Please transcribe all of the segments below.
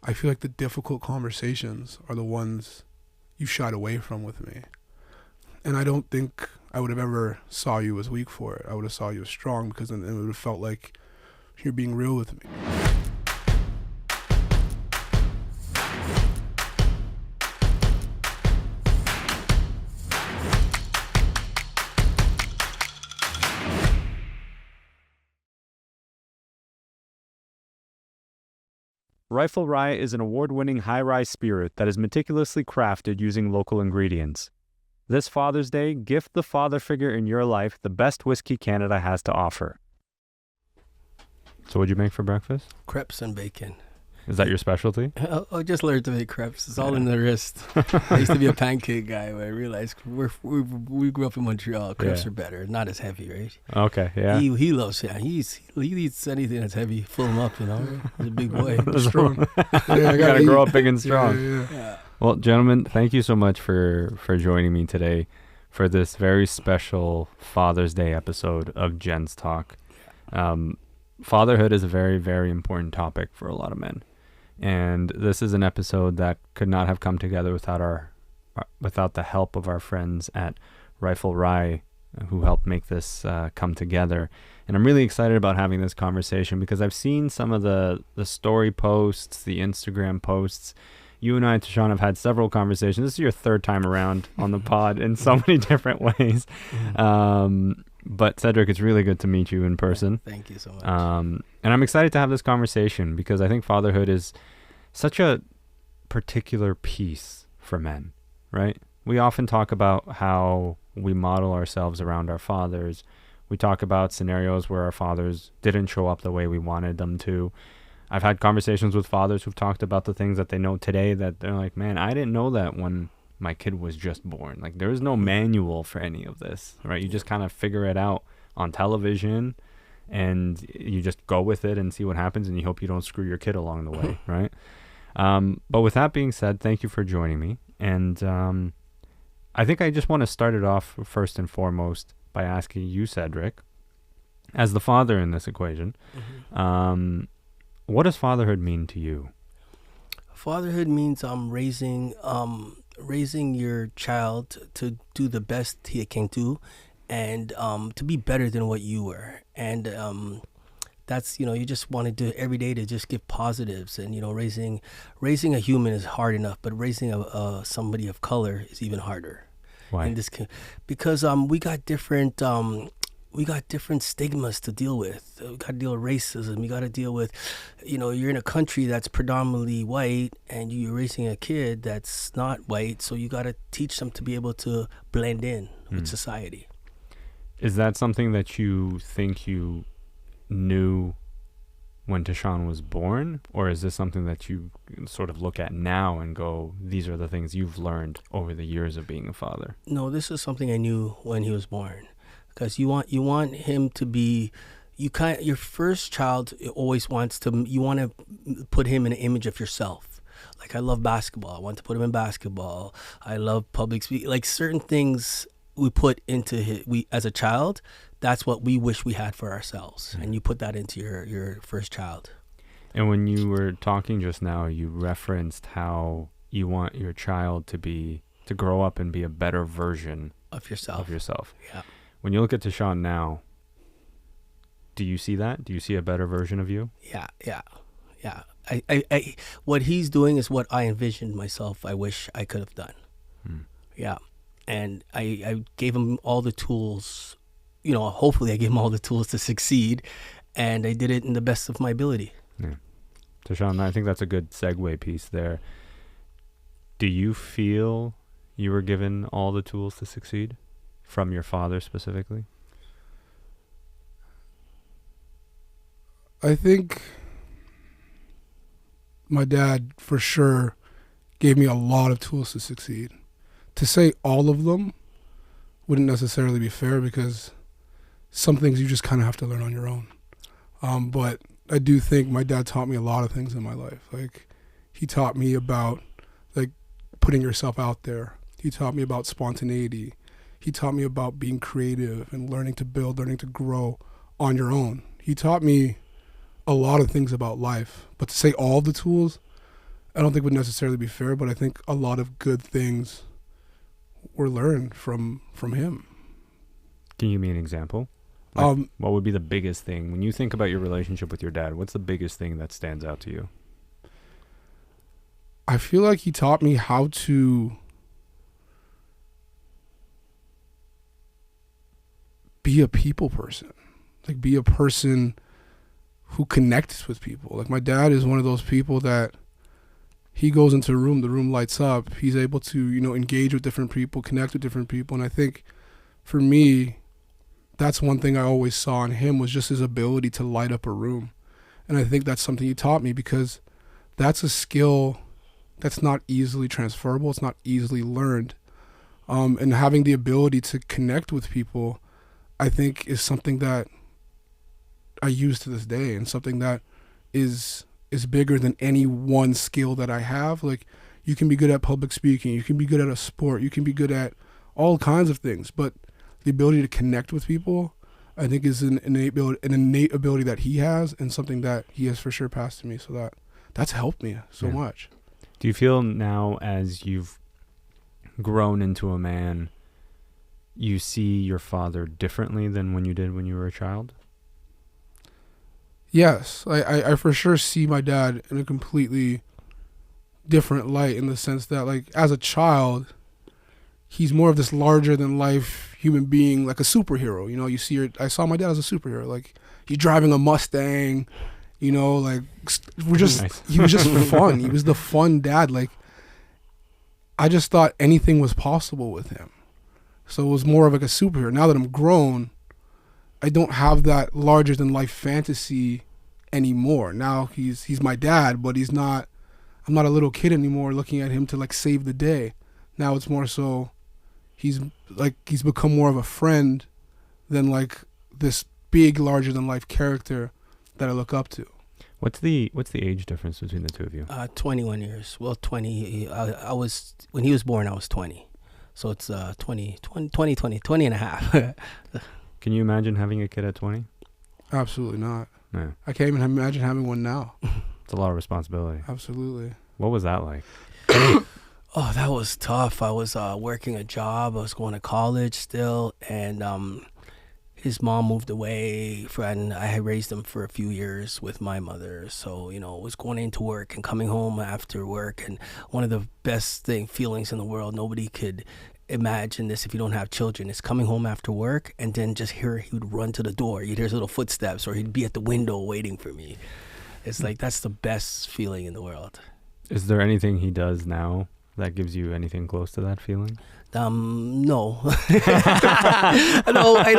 I feel like the difficult conversations are the ones you shied away from with me. And I don't think I would have ever saw you as weak for it. I would have saw you as strong, because then it would have felt like you're being real with me. Reifel Rye is an award-winning high-rye spirit that is meticulously crafted using local ingredients. This Father's Day, gift the father figure in your life the best whiskey Canada has to offer. So what'd you make for breakfast? Crepes and bacon. Is that your specialty? I just learned to make crepes. It's all in the wrist. I used to be a pancake guy, but I realized we grew up in Montreal. Crepes are better, not as heavy, right? Okay, yeah. He loves it. He eats anything that's heavy. Fill him up, you know. He's a big boy. Strong. I gotta grow up big and strong. Yeah. Well, gentlemen, thank you so much for joining me today for this very special Father's Day episode of Gents Talk. Fatherhood is a very, very important topic for a lot of men. And this is an episode that could not have come together without the help of our friends at Reifel Rye, who helped make this come together. And I'm really excited about having this conversation because I've seen some of the story posts, the Instagram posts. You and I, Tychon, have had several conversations. This is your third time around on the pod in so many different ways. But Cedric, it's really good to meet you in person. Thank you so much. And I'm excited to have this conversation because I think fatherhood is such a particular piece for men, right? We often talk about how we model ourselves around our fathers. We talk about scenarios where our fathers didn't show up the way we wanted them to. I've had conversations with fathers who've talked about the things that they know today that they're like, man, I didn't know that when my kid was just born. Like, there is no manual for any of this, right? You just kind of figure it out on television and you just go with it and see what happens, and you hope you don't screw your kid along the way, right? But with that being said, thank you for joining me. And I think I just want to start it off first and foremost by asking you, Cedric, as the father in this equation, what does fatherhood mean to you? Fatherhood means raising your child to do the best he can do, and to be better than what you were. And that's, you just want to do it every day to just give positives. And raising a human is hard enough, but raising somebody of color is even harder. Why? Because we got different stigmas to deal with. We got to deal with racism. You got to deal with, you're in a country that's predominantly white and you're raising a kid that's not white. So you got to teach them to be able to blend in with society. Is that something that you think you knew when Tychon was born? Or is this something that you sort of look at now and go, these are the things you've learned over the years of being a father? No, this is something I knew when he was born. Because you want him to be, your first child always you want to put him in an image of yourself. Like, I love basketball. I want to put him in basketball. I love public speaking. Like, certain things we put into we as a child, that's what we wish we had for ourselves. And you put that into your first child. And when you were talking just now, you referenced how you want your child to grow up and be a better version of yourself. Yeah. When you look at Tychon now, do you see that? Do you see a better version of you? Yeah. I what he's doing is what I envisioned myself. I wish I could have done. Yeah. And I gave him all the tools, hopefully I gave him all the tools to succeed, and I did it in the best of my ability. Yeah. Tychon, I think that's a good segue piece there. Do you feel you were given all the tools to succeed from your father specifically? I think my dad for sure gave me a lot of tools to succeed. To say all of them wouldn't necessarily be fair because some things you just kind of have to learn on your own. But I do think my dad taught me a lot of things in my life. Like, he taught me about like putting yourself out there. He taught me about spontaneity. He taught me about being creative and learning to build, learning to grow on your own. He taught me a lot of things about life. But to say all the tools, I don't think would necessarily be fair, but I think a lot of good things were learned from him. Can you give me an example? Like, what would be the biggest thing when you think about your relationship with your dad? What's the biggest thing that stands out to you? I feel like he taught me how to be a people person, like be a person who connects with people. Like my dad is one of those people that he goes into a room, the room lights up. He's able to, you know, engage with different people, connect with different people. And I think for me, that's one thing I always saw in him was just his ability to light up a room. And I think that's something he taught me because that's a skill that's not easily transferable. It's not easily learned. And having the ability to connect with people, I think is something that I use to this day and something that is bigger than any one skill that I have. Like you can be good at public speaking, you can be good at a sport, you can be good at all kinds of things, but the ability to connect with people, I think is an innate ability that he has and something that he has for sure passed to me. So that's helped me so much. Do you feel now as you've grown into a man, you see your father differently than when you did when you were a child? Yes, I for sure see my dad in a completely different light in the sense that, like, as a child, he's more of this larger than life human being, like a superhero. You know, I saw my dad as a superhero. Like, he's driving a Mustang, you know, like, nice. He was just fun. He was the fun dad. Like, I just thought anything was possible with him. So it was more of like a superhero. Now that I'm grown, I don't have that larger than life fantasy anymore. Now he's my dad, but I'm not a little kid anymore looking at him to like save the day. Now it's more so he's become more of a friend than like this big larger than life character that I look up to. What's the age difference between the two of you? 21 years. Well, 20. I was when he was born. I was 20. So it's 20 and a half. Can you imagine having a kid at 20? Absolutely not. Yeah. I can't even imagine having one now. It's a lot of responsibility. Absolutely. What was that like? Oh, that was tough. I was working a job. I was going to college still, and his mom moved away, and I had raised him for a few years with my mother. So, you know, I was going into work and coming home after work, and one of the best feelings in the world, nobody could imagine this if you don't have children, is coming home after work and then just he would run to the door. You'd hear his little footsteps, or he'd be at the window waiting for me. It's like, that's the best feeling in the world. Is there anything he does now that gives you anything close to that feeling? No. No, I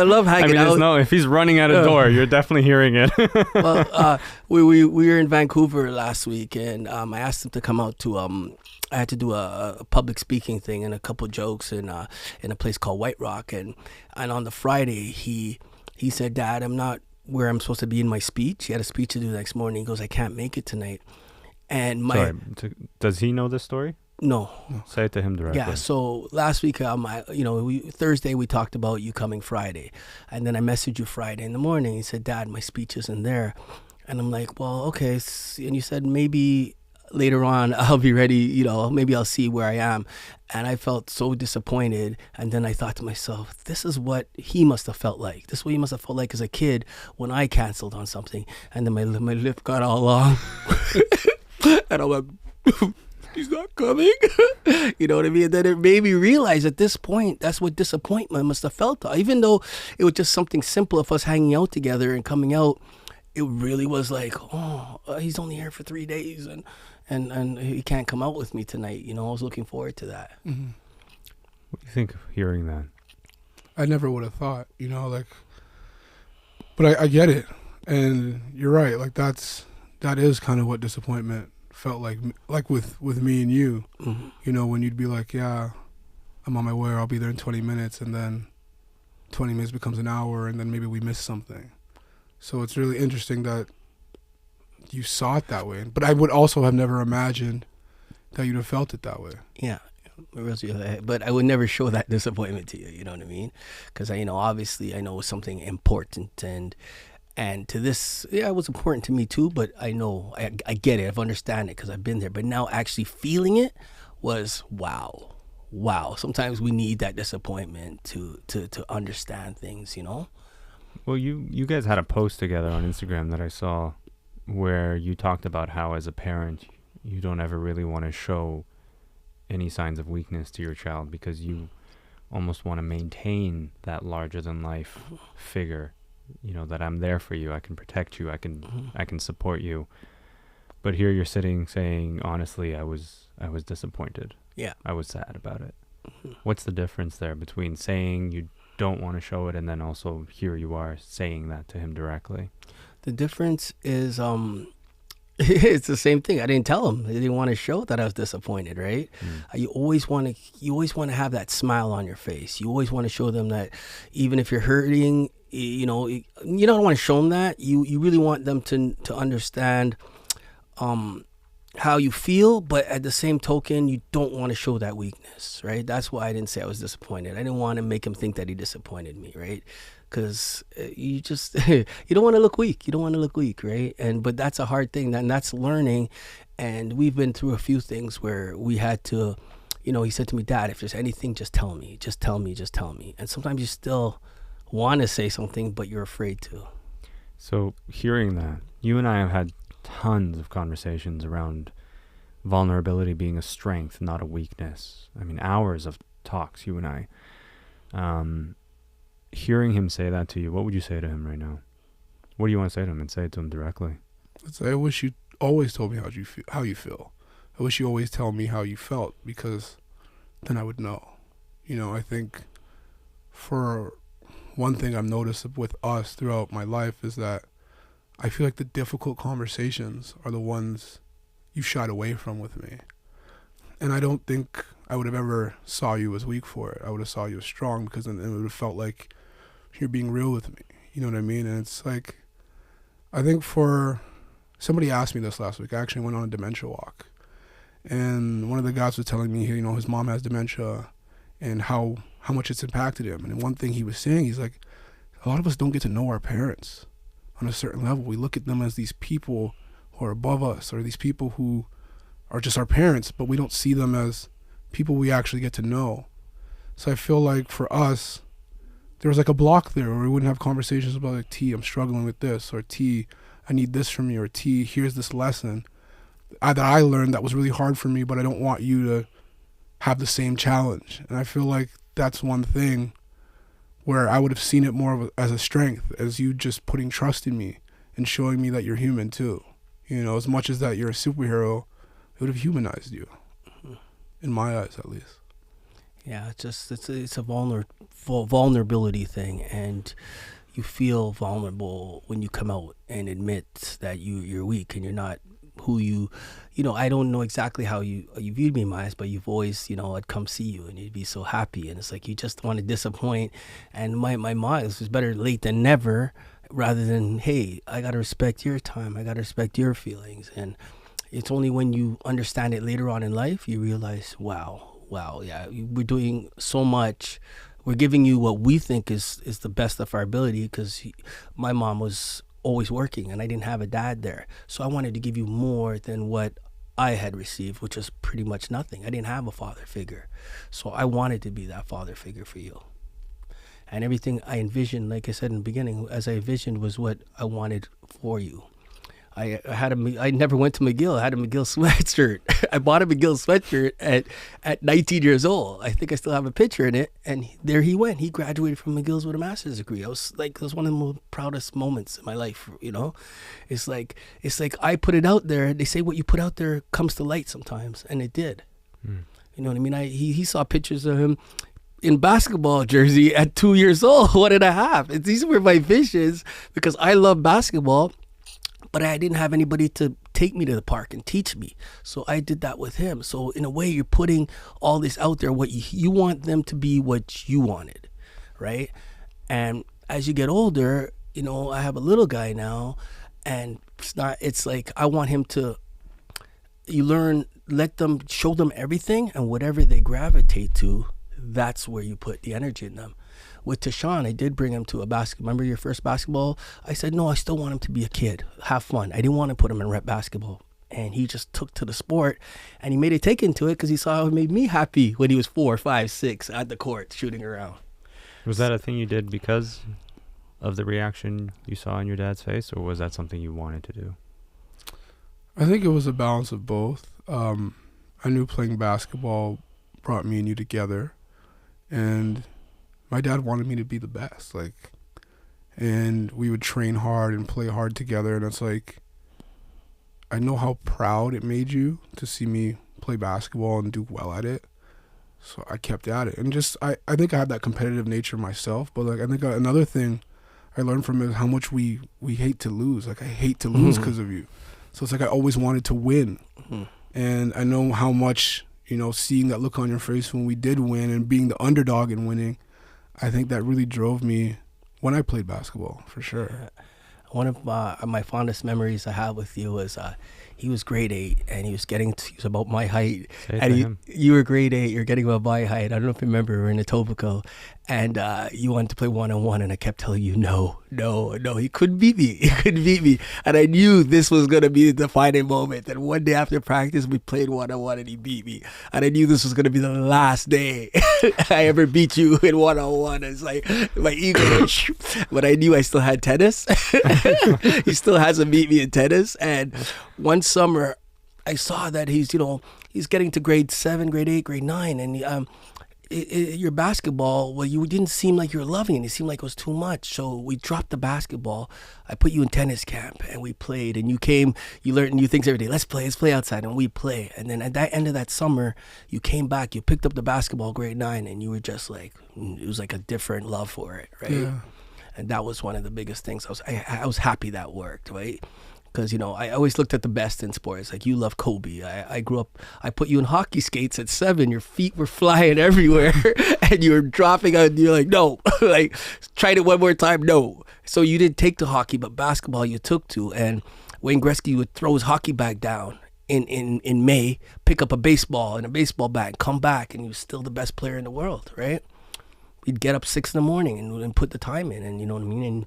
love hanging out. No, if he's running at a door, you're definitely hearing it. Well, we were in Vancouver last week, and I asked him to come out to I had to do a public speaking thing and a couple jokes in a place called White Rock, and on the Friday he said, "Dad, I'm not where I'm supposed to be in my speech." He had a speech to do the next morning. He goes, "I can't make it tonight." And does he know this story? No. Say it to him directly. Yeah. So last week, Thursday we talked about you coming Friday, and then I messaged you Friday in the morning. He said, "Dad, my speech isn't there," and I'm like, "Well, okay." And you said maybe later on I'll be ready. You know, maybe I'll see where I am. And I felt so disappointed. And then I thought to myself, this is what he must have felt like. This is what he must have felt like as a kid when I canceled on something, and then my lip got all long. And I'm like, he's not coming. You know what I mean? And then it made me realize at this point, that's what disappointment must have felt. Even though it was just something simple of us hanging out together and coming out, it really was like, he's only here for 3 days and he can't come out with me tonight. You know, I was looking forward to that. Mm-hmm. What do you think of hearing that? I never would have thought, you know, like, but I get it. And you're right. Like that is kind of what disappointment felt like with me and you. Mm-hmm. You know, when you'd be like, yeah, I'm on my way, or I'll be there in 20 minutes, and then 20 minutes becomes an hour, and then maybe we miss something. So it's really interesting that you saw it that way. But I would also have never imagined that you'd have felt it that way. Yeah. But I would never show that disappointment to you, you know what I mean? Because obviously I know it was something important, and And to this, yeah, it was important to me too, but I know, I get it, I've understand it because I've been there. But now actually feeling it was wow. Sometimes we need that disappointment to understand things, you know? Well, you guys had a post together on Instagram that I saw where you talked about how as a parent, you don't ever really want to show any signs of weakness to your child because you almost want to maintain that larger than life figure, you know, that I'm there for you, I can protect you, I can support you. But here you're sitting saying, honestly, I was disappointed. Yeah. I was sad about it. What's the difference there between saying you don't want to show it and then also here you are saying that to him directly? The difference is it's the same thing. I didn't tell him. I didn't want to show that I was disappointed, right? You always want to have that smile on your face. You always want to show them that even if you're hurting, you know, you don't want to show them that. You really want them to understand how you feel, but at the same token, you don't want to show that weakness, right? That's why I didn't say I was disappointed. I didn't want to make him think that he disappointed me, right? Because you just you don't want to look weak. You don't want to look weak, right? But that's a hard thing, and that's learning. And we've been through a few things where we had to, you know, he said to me, Dad, if there's anything, just tell me. Just tell me. Just tell me. And sometimes you still want to say something, but you're afraid to. So hearing that, you and I have had tons of conversations around vulnerability being a strength, not a weakness. I mean, hours of talks, you and I. Hearing him say that to you, what would you say to him right now? What do you want to say to him, and say it to him directly? I'd say, I wish you always told me how you feel. I wish you always tell me how you felt, because then I would know. You know, I think for one thing I've noticed with us throughout my life is that I feel like the difficult conversations are the ones you shied away from with me. And I don't think I would have ever saw you as weak for it. I would have saw you as strong, because then it would have felt like you're being real with me. You know what I mean? And it's like, I think somebody asked me this last week. I actually went on a dementia walk. And one of the guys was telling me, you know, his mom has dementia and how much it's impacted him. And one thing he was saying, he's like, a lot of us don't get to know our parents on a certain level. We look at them as these people who are above us, or these people who are just our parents, but we don't see them as people we actually get to know. So I feel like for us, there was like a block there where we wouldn't have conversations about like, T, I'm struggling with this, or T, I need this from you, or T, here's this lesson that I learned that was really hard for me, but I don't want you to have the same challenge. And I feel like that's one thing where I would have seen it more as a strength, as you just putting trust in me and showing me that you're human too. You know, as much as that you're a superhero, it would have humanized you, in my eyes at least. Yeah, it's a vulnerability thing, and you feel vulnerable when you come out and admit that you're weak and you're not who you know. I don't know exactly how you viewed me in my eyes, but you've always, you know, I'd come see you and you'd be so happy, and it's like you just want to disappoint. And my mind was better late than never, rather than, hey, I gotta respect your time, I gotta respect your feelings. And it's only when you understand it later on in life you realize, wow, yeah, we're doing so much. We're giving you what we think is the best of our ability, because my mom was always working and I didn't have a dad there. So I wanted to give you more than what I had received, which was pretty much nothing. I didn't have a father figure. So I wanted to be that father figure for you. And everything I envisioned, like I said in the beginning, as I envisioned, was what I wanted for you. I never went to McGill. I had a McGill sweatshirt. I bought a McGill sweatshirt at 19 years old. I think I still have a picture in it. And there he went. He graduated from McGill's with a master's degree. It was one of the most proudest moments in my life. You know, it's like I put it out there. They say what you put out there comes to light sometimes, and it did. You know what I mean? He saw pictures of him in basketball jersey at 2 years old. What did I have? These were my visions, because I love basketball. But I didn't have anybody to take me to the park and teach me. So I did that with him. So in a way, you're putting all this out there, what you want them to be what you wanted, right? And as you get older, you know, I have a little guy now, and it's like I want him to, you learn, show them everything, and whatever they gravitate to, that's where you put the energy in them. with Tychon, I did bring him to a basketball. Remember your first basketball? I said, no, I still want him to be a kid, have fun. I didn't want to put him in rep basketball. And he just took to the sport, and he made a take into it because he saw how it made me happy when he was 4, 5, 6 at the court shooting around. Was that a thing you did because of the reaction you saw in your dad's face, or was that something you wanted to do? I think it was a balance of both. I knew playing basketball brought me and you together, and my dad wanted me to be the best. And we would train hard and play hard together, and it's like, I know how proud it made you to see me play basketball and do well at it. So I kept at it. And just, I think I have that competitive nature myself. But I think another thing I learned from it is how much we hate to lose. I hate to lose because of you. So it's I always wanted to win. And I know how much, seeing that look on your face when we did win and being the underdog and winning, I think that really drove me when I played basketball, for sure. One of my fondest memories I have with you was he was grade 8 and he was about my height. And you were grade 8, you're getting about my height. I don't know if you remember, we were in Etobicoke, and you wanted to play one-on-one, and I kept telling you, no, he couldn't beat me. And I knew this was going to be the defining moment. And one day after practice, we played one-on-one and he beat me. And I knew this was going to be the last day I ever beat you in one-on-one. It's like my ego, but I knew I still had tennis. He still hasn't beat me in tennis. And one summer, I saw that he's getting to grade 7, grade 8, grade 9, and your basketball, well, you didn't seem like you were loving it. It seemed like it was too much. So we dropped the basketball. I put you in tennis camp, and we played. And you came, you learned new things every day. Let's play outside, and we play. And then at the end of that summer, you came back. You picked up the basketball, grade 9, and you were just like, it was like a different love for it, right? Yeah. And that was one of the biggest things. I was happy that worked, right? Because, I always looked at the best in sports. Like, you love Kobe. I grew up, I put you in hockey skates at 7. Your feet were flying everywhere. And you were dropping out. And you're like, no. Like, tried it one more time. No. So you didn't take to hockey, but basketball you took to. And Wayne Gretzky would throw his hockey bag down in May, pick up a baseball and a baseball bat, come back, and he was still the best player in the world, right? He'd get up 6 in the morning and put the time in, and you know what I mean?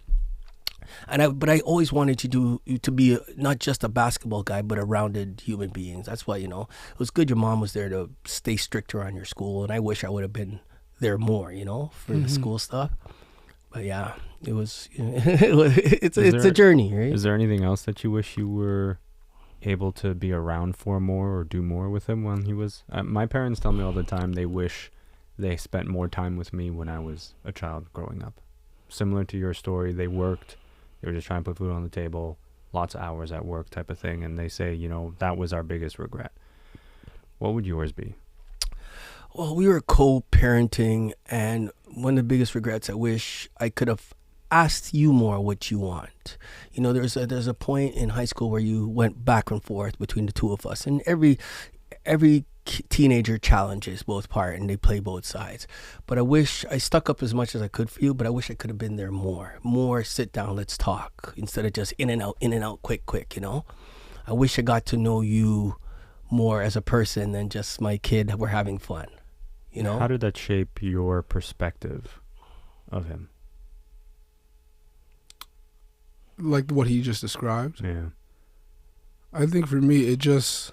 But I always wanted you to be not just a basketball guy, but a rounded human being. That's why, it was good your mom was there to stay stricter on your school, and I wish I would have been there more, for the school stuff. But yeah, it was, it's a journey, right? Is there anything else that you wish you were able to be around for more or do more with him when he was? My parents tell me all the time they wish they spent more time with me when I was a child growing up. Similar to your story, they worked. They were just trying to put food on the table, lots of hours at work type of thing. And they say, that was our biggest regret. What would yours be? Well, we were co-parenting, and one of the biggest regrets, I wish I could have asked you more what you want. There's a point in high school where you went back and forth between the two of us, and every teenager challenges both part, and they play both sides. But I wish I stuck up as much as I could for you, but I wish I could have been there more sit down, let's talk, instead of just in and out quick, I wish I got to know you more as a person than just my kid, we're having fun, How did that shape your perspective of him? Like what he just described? Yeah. I think for me, it just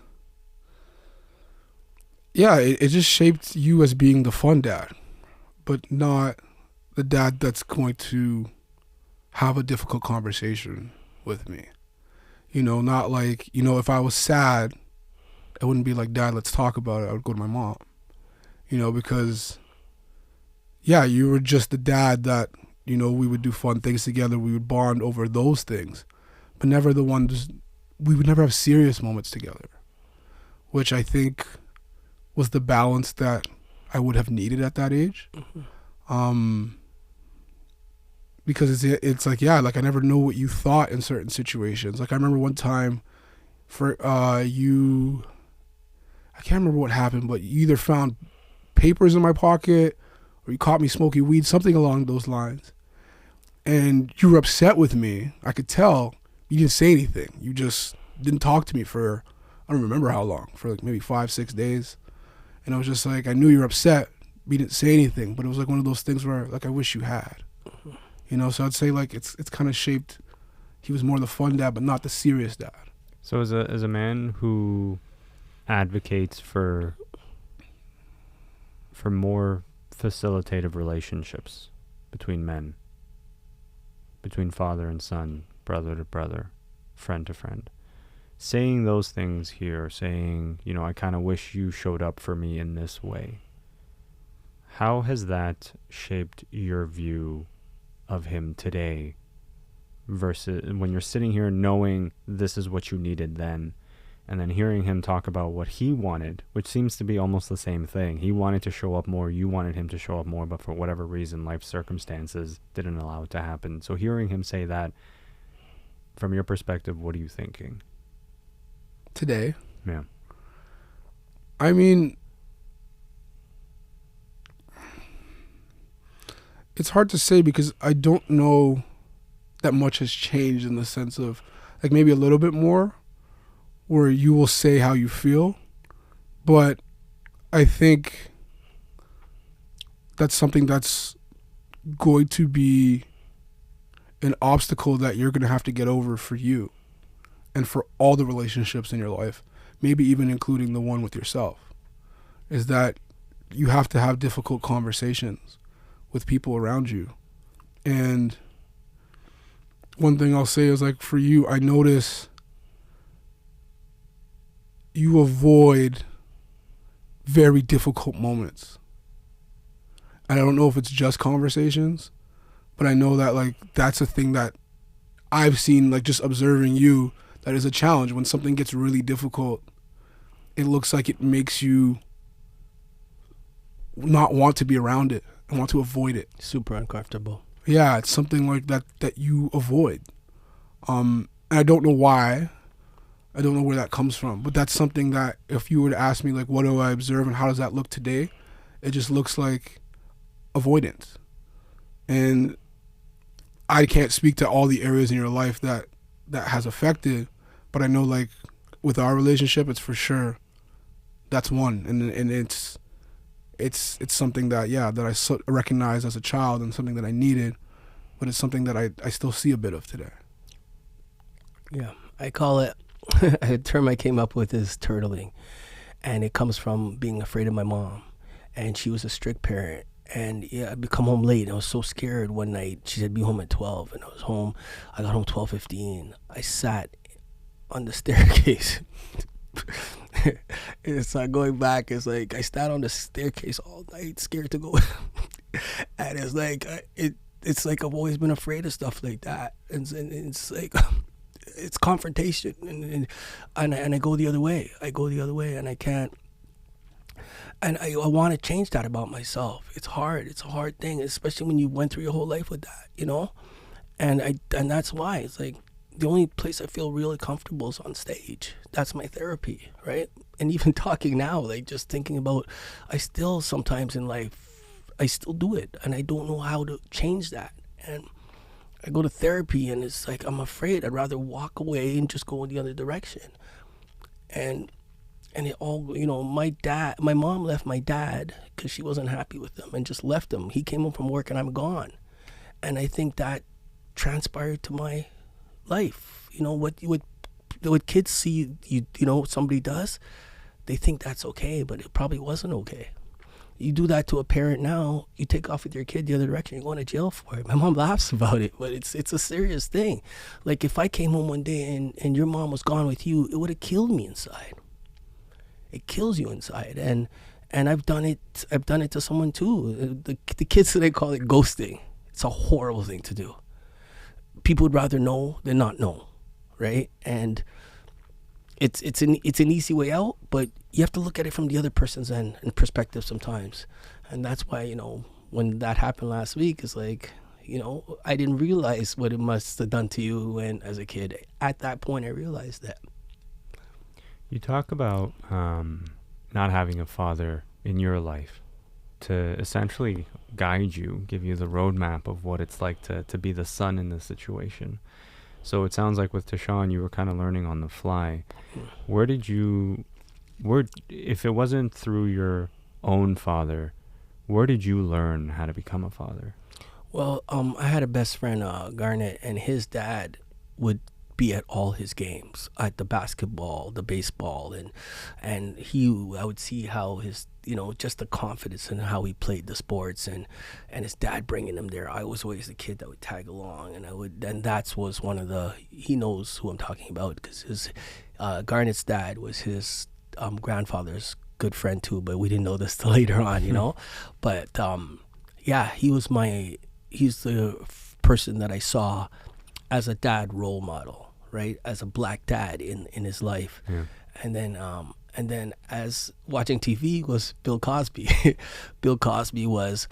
shaped you as being the fun dad, but not the dad that's going to have a difficult conversation with me. Not like, if I was sad, I wouldn't be like, Dad, let's talk about it. I would go to my mom, because, you were just the dad that, we would do fun things together. We would bond over those things, but never the ones, we would never have serious moments together, which I think was the balance that I would have needed at that age. Because it's like, I never know what you thought in certain situations. Like I remember one time for you, I can't remember what happened, but you either found papers in my pocket or you caught me smoking weed, something along those lines. And you were upset with me. I could tell. You didn't say anything. You just didn't talk to me for, I don't remember how long, for like maybe 5-6 days. And I was just like, I knew you were upset. he didn't say anything, but it was like one of those things where like I wish you had. You know, so I'd say like it's kind of shaped. He was more the fun dad, but not the serious dad. So as a man who advocates for more facilitative relationships between men, between father and son, brother to brother, friend to friend, saying those things here, saying, you know, I kind of wish you showed up for me in this way. How has that shaped your view of him today versus when you're sitting here knowing this is what you needed then, and then hearing him talk about what he wanted, which seems to be almost the same thing. He wanted to show up more, you wanted him to show up more, but for whatever reason, life circumstances didn't allow it to happen. So hearing him say that, from your perspective, what are you thinking? Today? Yeah. I mean, it's hard to say because I don't know that much has changed in the sense of, like, maybe a little bit more where you will say how you feel, but I think that's something that's going to be an obstacle that you're going to have to get over for you and for all the relationships in your life, maybe even including the one with yourself, is that you have to have difficult conversations with people around you. And one thing I'll say is, like, for you, I notice you avoid very difficult moments. And I don't know if it's just conversations, but I know that, like, that's a thing that I've seen, like, just observing you, that is a challenge. When something gets really difficult, it looks like it makes you not want to be around it and want to avoid it. Super uncomfortable. Yeah, it's something like that you avoid. And I don't know why. I don't know where that comes from. But that's something that if you were to ask me, like, what do I observe and how does that look today? It just looks like avoidance. And I can't speak to all the areas in your life that has affected, but I know, like, with our relationship, it's for sure that's one. And it's something that, yeah, that I recognized as a child and something that I needed, but it's something that I still see a bit of today. Yeah, I call it, a term I came up with is turtling. And it comes from being afraid of my mom. And she was a strict parent. And yeah, I'd come home late. I was so scared one night. She said, be home at 12. And I was home. I got home 12:15. I sat on the staircase. It's like going back. It's like I sat on the staircase all night, scared to go. And it's like, it's like I've always been afraid of stuff like that. And it's like, it's confrontation. And I go the other way. And I can't. And I want to change that about myself. It's hard. It's a hard thing, especially when you went through your whole life with that, you know? And that's why it's like the only place I feel really comfortable is on stage. That's my therapy, right? And even talking now, like just thinking about, I still sometimes in life, I still do it. And I don't know how to change that. And I go to therapy and it's like, I'm afraid. I'd rather walk away and just go in the other direction. And it all, you know, my mom left my dad because she wasn't happy with him and just left him. He came home from work and I'm gone. And I think that transpired to my life. You know, what kids see, you know, somebody does, they think that's okay, but it probably wasn't okay. You do that to a parent now, you take off with your kid the other direction, you're going to jail for it. My mom laughs about it, but it's a serious thing. Like if I came home one day and your mom was gone with you, it would have killed me inside. It kills you inside, and I've done it to someone too. The kids today call it ghosting. It's a horrible thing to do. People would rather know than not know, right? And it's an easy way out, but you have to look at it from the other person's end and perspective sometimes. And that's why, you know, when that happened last week, it's like, you know, I didn't realize what it must have done to you when as a kid. At that point, I realized that. You talk about not having a father in your life to essentially guide you, give you the roadmap of what it's like to be the son in this situation. So it sounds like with Tychon, you were kind of learning on the fly. If it wasn't through your own father, where did you learn how to become a father? Well, I had a best friend, Garnet, and his dad would be at all his games, at the basketball, the baseball, and I would see how his, just the confidence and how he played the sports, and his dad bringing him there. I was always the kid that would tag along, and that was one of the, he knows who I'm talking about, because his Garnet's dad was his grandfather's good friend too, but we didn't know this till later on, but yeah, he's the person that I saw as a dad role model, right? As a black dad in his life. Yeah. And then as watching TV was Bill Cosby. Bill Cosby was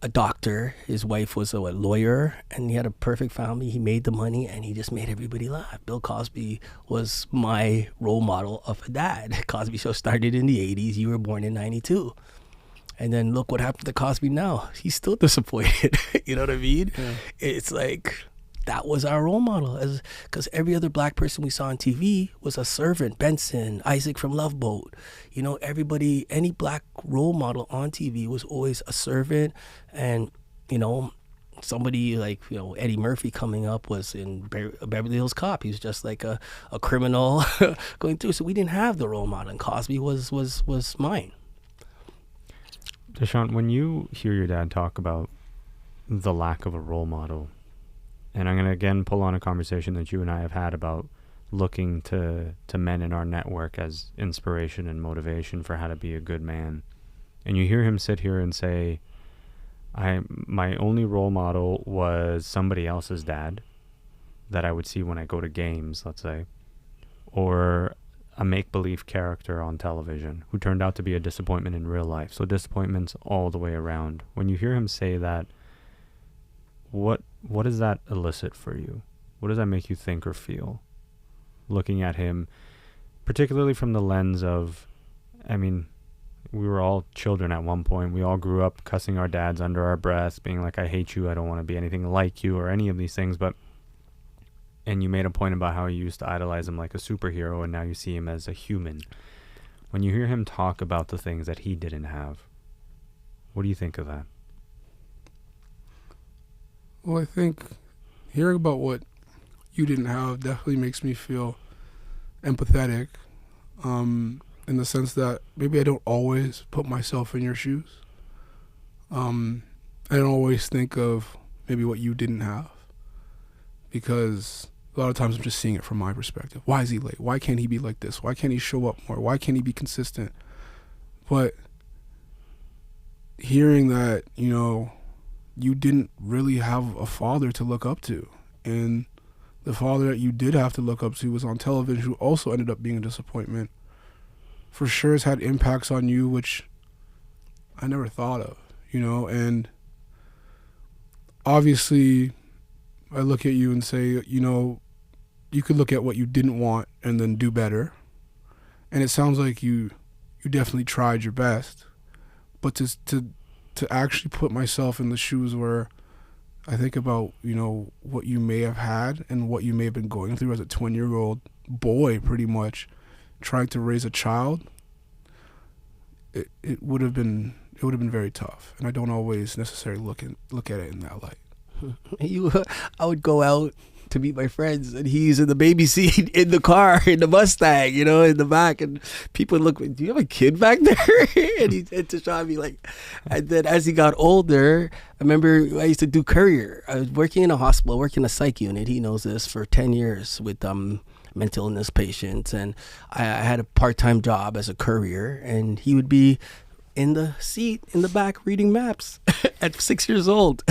a doctor. His wife was a lawyer, and he had a perfect family. He made the money, and he just made everybody laugh. Bill Cosby was my role model of a dad. Cosby Show started in the 80s. You were born in 92. And then look what happened to Cosby now. He's still disappointed. You know what I mean? Yeah. It's like, that was our role model. Because every other black person we saw on TV was a servant. Benson, Isaac from Love Boat. Everybody, any black role model on TV was always a servant. And, somebody like, Eddie Murphy coming up was in Beverly Hills Cop. He was just like a criminal going through. So we didn't have the role model. And Cosby was mine. Tychon, when you hear your dad talk about the lack of a role model, and I'm going to again pull on a conversation that you and I have had about looking to men in our network as inspiration and motivation for how to be a good man, and you hear him sit here and say, my only role model was somebody else's dad that I would see when I go to games, let's say, or a make-believe character on television who turned out to be a disappointment in real life. So disappointments all the way around. When you hear him say that, what does that elicit for you? What does that make you think or feel? Looking at him, particularly from the lens of, we were all children at one point. We all grew up cussing our dads under our breath, being like, I hate you, I don't want to be anything like you, or any of these things. And you made a point about how you used to idolize him like a superhero, and now you see him as a human. When you hear him talk about the things that he didn't have, what do you think of that? Well, I think hearing about what you didn't have definitely makes me feel empathetic, in the sense that maybe I don't always put myself in your shoes. I don't always think of maybe what you didn't have, because a lot of times I'm just seeing it from my perspective. Why is he late? Why can't he be like this? Why can't he show up more? Why can't he be consistent? But hearing that, you didn't really have a father to look up to. And the father that you did have to look up to was on television, who also ended up being a disappointment. For sure has had impacts on you, which I never thought of, and obviously I look at you and say, you could look at what you didn't want and then do better. And it sounds like you definitely tried your best. But to actually put myself in the shoes where I think about, what you may have had and what you may have been going through as a 20-year-old boy, pretty much, trying to raise a child, it would have been very tough. And I don't always necessarily look at it in that light. I would go out to meet my friends, and he's in the baby seat in the car, in the Mustang, in the back, and people look, do you have a kid back there? And he said to Sean, me like, and then as he got older, I remember I used to do courier. I was working in a hospital, working in a psych unit. He knows this, for 10 years with mental illness patients, and I had a part-time job as a courier, and he would be in the seat in the back reading maps at 6 years old.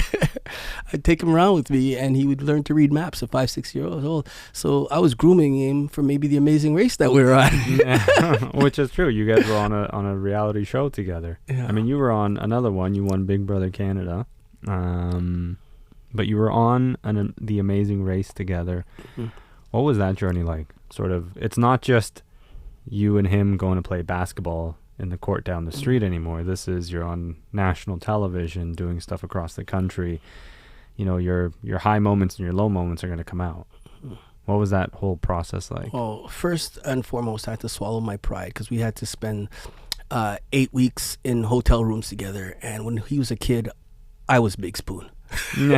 I'd take him around with me, and he would learn to read maps at 5-6 years old. So I was grooming him for maybe the Amazing Race that we were on. Yeah, which is true. You guys were on a reality show together. Yeah. You were on another one. You won Big Brother Canada, but you were on the Amazing Race together. Mm-hmm. What was that journey like? Sort of, it's not just you and him going to play basketball in the court down the street anymore. This is, you're on national television doing stuff across the country. Your high moments and your low moments are going to come out. What was that whole process like? Well, first and foremost, I had to swallow my pride, because we had to spend 8 weeks in hotel rooms together. And when he was a kid, I was Big Spoon. So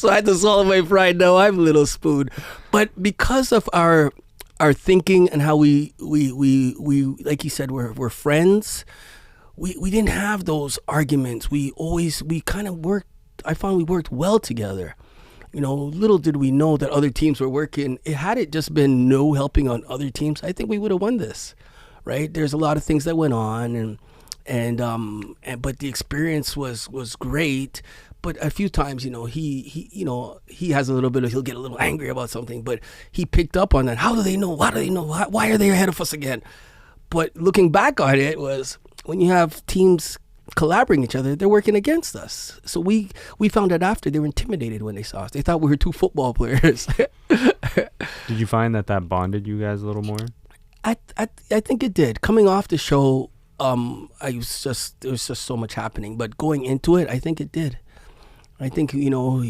I had to swallow my pride. No, I'm Little Spoon. But because of our thinking and how we like you said, we're friends. We didn't have those arguments. We kind of worked. I found we worked well together. You know, little did we know that other teams were working. Had it just been no helping on other teams, I think we would have won this, right? There's a lot of things that went on, but the experience was great. But a few times, you know, he has a little bit of, he'll get a little angry about something, but he picked up on that. How do they know? Why do they know? Why are they ahead of us again? But looking back on it was when you have teams collaborating each other, they're working against us. So we found out after they were intimidated when they saw us. They thought we were two football players. Did you find that bonded you guys a little more? I think it did. Coming off the show, there was just so much happening. But going into it, I think it did. I think, you know,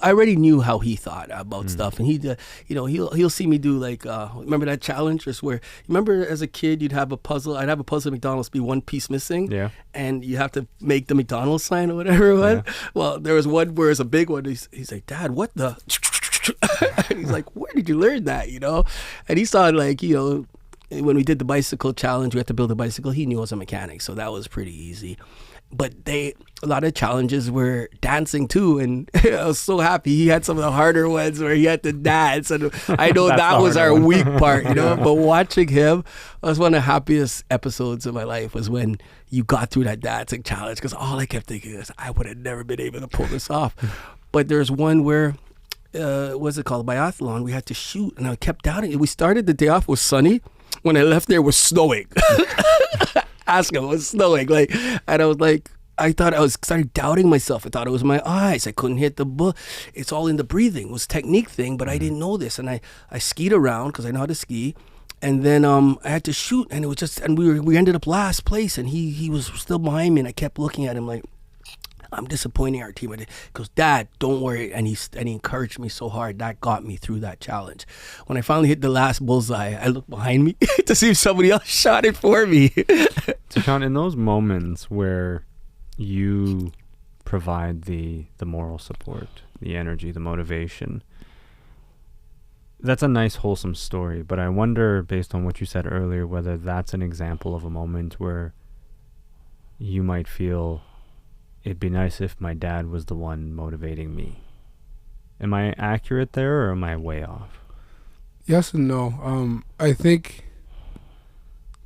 I already knew how he thought about stuff, and he'll see me do like remember that challenge, just where, remember as a kid you'd have a puzzle. I'd have a puzzle at McDonald's, be one piece missing, and you have to make the McDonald's sign or whatever it was. Yeah. Well, there was one where it's a big one. He's like, Dad, what the? He's like, where did you learn that? You know, and he saw like, you know, when we did the bicycle challenge, we had to build a bicycle. He knew I was a mechanic, so that was pretty easy. But a lot of challenges were dancing too, and I was so happy. He had some of the harder ones where he had to dance, and I know that was our weak part, you know. But watching him was one of the happiest episodes of my life, was when you got through that dancing challenge, because all I kept thinking is, I would have never been able to pull this off. But there's one where, what's it called, biathlon, we had to shoot, and I kept doubting it. We started the day off, it was sunny. When I left there, it was snowing. Ask him, it was snowing. Like, and I was like, started doubting myself. I thought it was my eyes. I couldn't hit the bull. It's all in the breathing. It was a technique thing, but I didn't know this. And I skied around because I know how to ski. And then I had to shoot, and it was just, and we ended up last place, and he was still behind me, and I kept looking at him like, I'm disappointing our team. He goes, Dad, don't worry. And he encouraged me so hard. That got me through that challenge. When I finally hit the last bullseye, I looked behind me to see if somebody else shot it for me. Tychon, in those moments where you provide the moral support, the energy, the motivation, that's a nice, wholesome story. But I wonder, based on what you said earlier, whether that's an example of a moment where you might feel, it'd be nice if my dad was the one motivating me. Am I accurate there, or am I way off? Yes and no. I think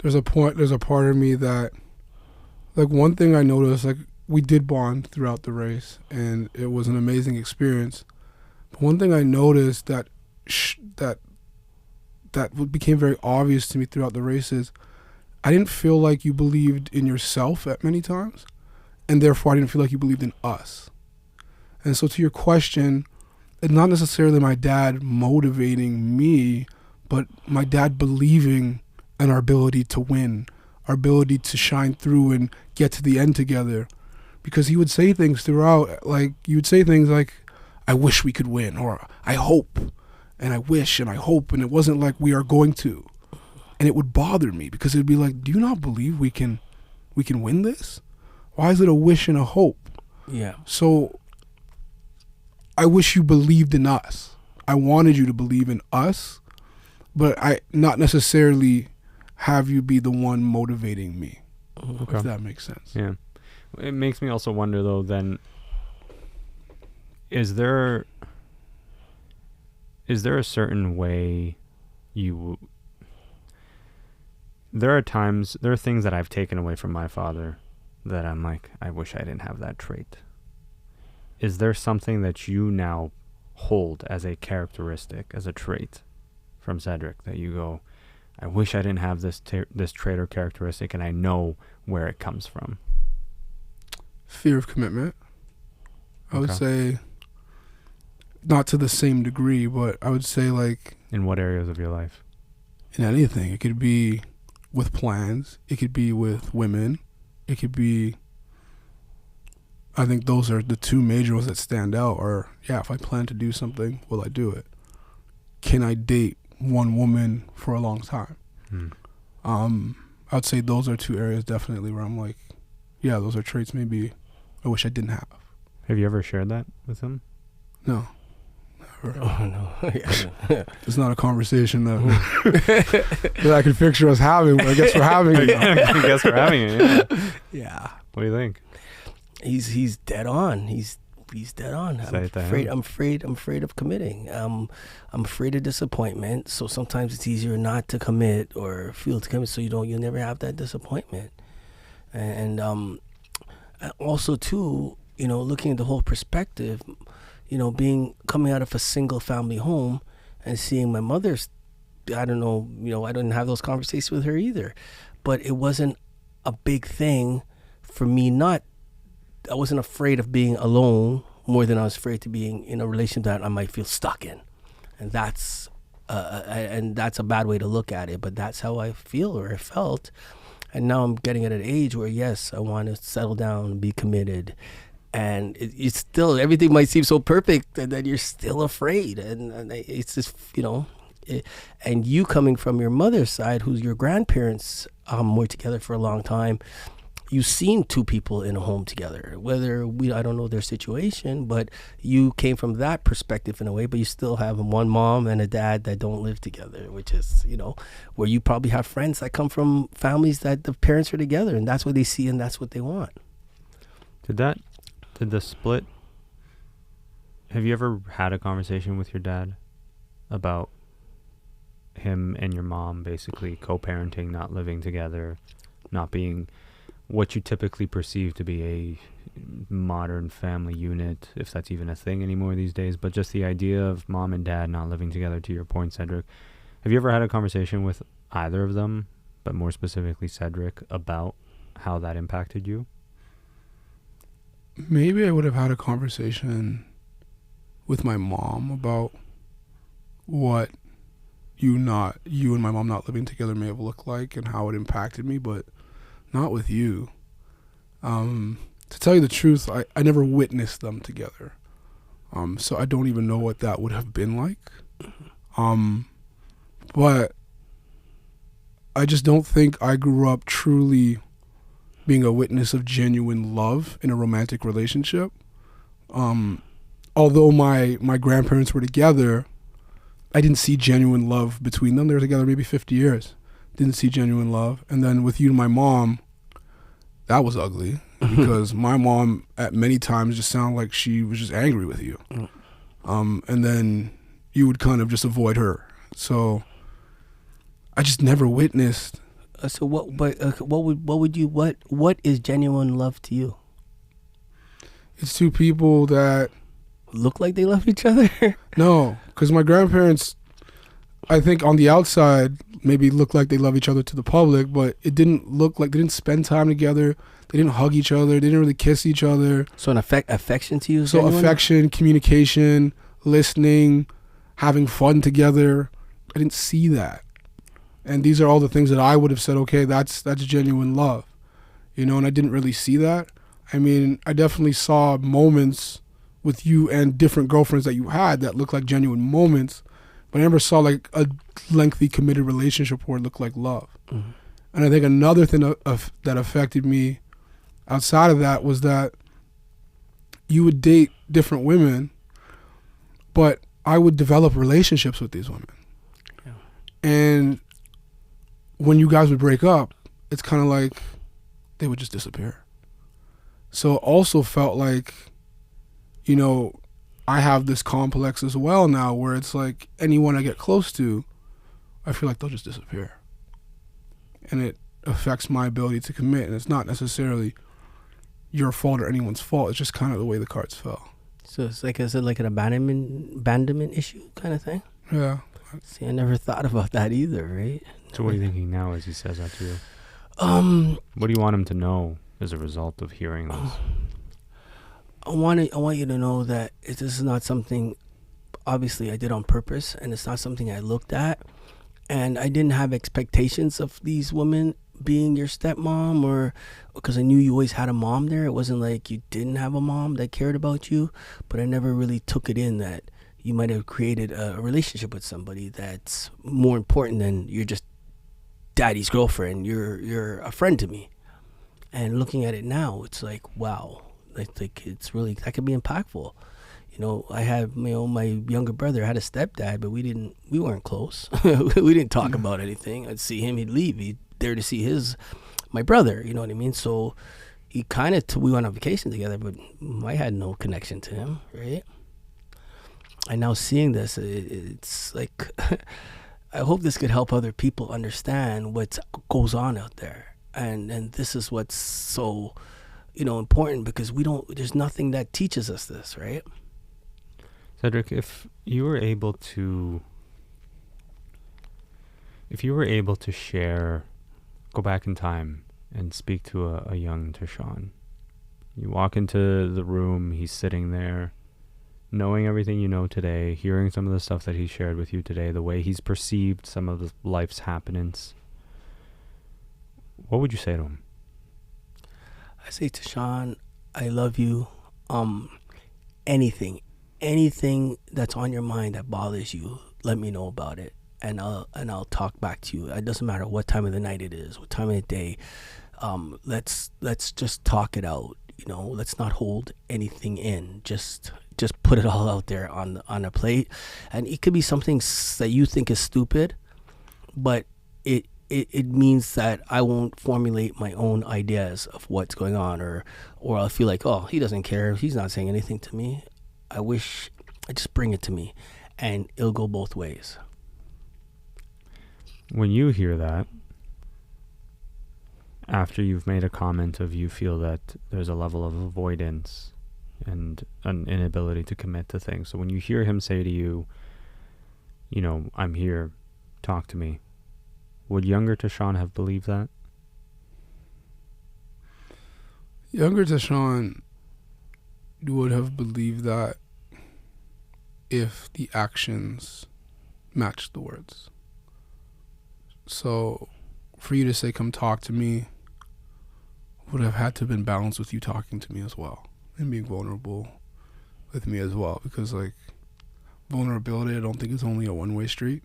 there's a part of me that, like, one thing I noticed, like, we did bond throughout the race, and it was an amazing experience. But one thing I noticed that became very obvious to me throughout the race is I didn't feel like you believed in yourself at many times. And therefore, I didn't feel like you believed in us. And so to your question, it's not necessarily my dad motivating me, but my dad believing in our ability to win, our ability to shine through and get to the end together. Because he would say things throughout, like, you would say things like, I wish we could win, or I hope, and I wish, and I hope, and it wasn't like we are going to. And it would bother me, because it would be like, do you not believe we can win this? Why is it a wish and a hope? Yeah. So I wish you believed in us. I wanted you to believe in us, but I not necessarily have you be the one motivating me, if that makes sense. Yeah. It makes me also wonder, though, then, is there a certain way there are things that I've taken away from my father that I'm like, I wish I didn't have that trait. Is there something that you now hold as a characteristic, as a trait from Cedric, that you go, I wish I didn't have this trait or characteristic, and I know where it comes from? Fear of commitment. I would say, not to the same degree, but I would say, like... In what areas of your life? In anything. It could be with plans. It could be with women. It could be, I think those are the two major ones that stand out. Or, yeah, if I plan to do something, will I do it? Can I date one woman for a long time? I'd say those are two areas definitely where I'm like, yeah, those are traits maybe I wish I didn't have. Have you ever shared that with him? No. Never. Oh no. Yeah. It's not a conversation that I could picture us having, but I guess we're having it. I guess we're having it, yeah. Yeah. What do you think? He's dead on. He's dead on. Say it to him. I'm afraid of committing. I'm afraid of disappointment. So sometimes it's easier not to commit or feel to commit, so you'll never have that disappointment. And also too, looking at the whole perspective, coming out of a single family home and seeing my mother's, I don't know, I didn't have those conversations with her either, but it wasn't a big thing for me. I wasn't afraid of being alone more than I was afraid to being in a relationship that I might feel stuck in. And that's a bad way to look at it, but that's how I feel or I felt. And now I'm getting at an age where, yes, I want to settle down and be committed. And it's still, everything might seem so perfect, and then you're still afraid. And it's just, and you coming from your mother's side, who's your grandparents were together for a long time, you've seen two people in a home together. I don't know their situation, but you came from that perspective in a way, but you still have one mom and a dad that don't live together, which is, where you probably have friends that come from families that the parents are together, and that's what they see and that's what they want. Did the split, have you ever had a conversation with your dad about him and your mom basically co-parenting, not living together, not being what you typically perceive to be a modern family unit, if that's even a thing anymore these days, but just the idea of mom and dad not living together, to your point, Cedric? Have you ever had a conversation with either of them, but more specifically Cedric, about how that impacted you? Maybe I would have had a conversation with my mom about what you and my mom not living together may have looked like and how it impacted me, but not with you. To tell you the truth, I never witnessed them together. So I don't even know what that would have been like. But I just don't think I grew up truly being a witness of genuine love in a romantic relationship. Although my grandparents were together, I didn't see genuine love between them. They were together maybe 50 years. Didn't see genuine love. And then with you and my mom, that was ugly because my mom at many times just sounded like she was just angry with you. And then you would kind of just avoid her. So I just never witnessed. So what is genuine love to you? It's two people that look like they love each other? No, because my grandparents, I think on the outside, maybe look like they love each other to the public, but it didn't look like, they didn't spend time together. They didn't hug each other. They didn't really kiss each other. So affection to you? So affection, communication, listening, having fun together. I didn't see that. And these are all the things that I would have said, okay, that's genuine love. And I didn't really see that. I mean, I definitely saw moments with you and different girlfriends that you had that looked like genuine moments, but I never saw like a lengthy committed relationship where it looked like love. Mm-hmm. And I think another thing that affected me outside of that was that you would date different women, but I would develop relationships with these women. Yeah. And when you guys would break up, it's kind of like they would just disappear. So it also felt like, I have this complex as well now where it's like anyone I get close to, I feel like they'll just disappear. And it affects my ability to commit. And it's not necessarily your fault or anyone's fault. It's just kind of the way the cards fell. So is it like an abandonment issue kind of thing? Yeah. See, I never thought about that either, right? So what are you thinking now as he says that to you? What do you want him to know as a result of hearing this? I want you to know that this is not something, obviously, I did on purpose, and it's not something I looked at. And I didn't have expectations of these women being your stepmom, or because I knew you always had a mom there. It wasn't like you didn't have a mom that cared about you, but I never really took it in that you might have created a relationship with somebody that's more important than you're just daddy's girlfriend. You're a friend to me. And looking at it now, it's like, wow, like it's really, that could be impactful. You know, I had, you know, my younger brother had a stepdad, but we weren't close. We didn't talk about anything. I'd see him, he'd leave. He'd there to see my brother, you know what I mean? So he kind of, we went on vacation together, but I had no connection to him, right? And now seeing this, it's like, I hope this could help other people understand what goes on out there. And this is what's so, you know, important, because there's nothing that teaches us this, right? Cedric, if you were able to share, go back in time and speak to a young Tychon, you walk into the room, he's sitting there, knowing everything you know today, hearing some of the stuff that he shared with you today, the way he's perceived some of the life's happenings, what would you say to him? I say, Tychon, I love you. Anything that's on your mind that bothers you, let me know about it, and I'll talk back to you. It doesn't matter what time of the night it is, what time of the day. Let's just talk it out. You know, let's not hold anything in. Just put it all out there on a plate, and it could be something that you think is stupid, but it means that I won't formulate my own ideas of what's going on, or I'll feel like, oh, he doesn't care, he's not saying anything to me. I just bring it to me, and it'll go both ways. When you hear that, after you've made a comment of you feel that there's a level of avoidance and an inability to commit to things, so when you hear him say to you, you know, I'm here, talk to me, would younger Tychon have believed that? Younger Tychon would have believed that if the actions matched the words. So for you to say, come talk to me, would have had to have been balanced with you talking to me as well and being vulnerable with me as well, because like vulnerability, I don't think is only a one-way street.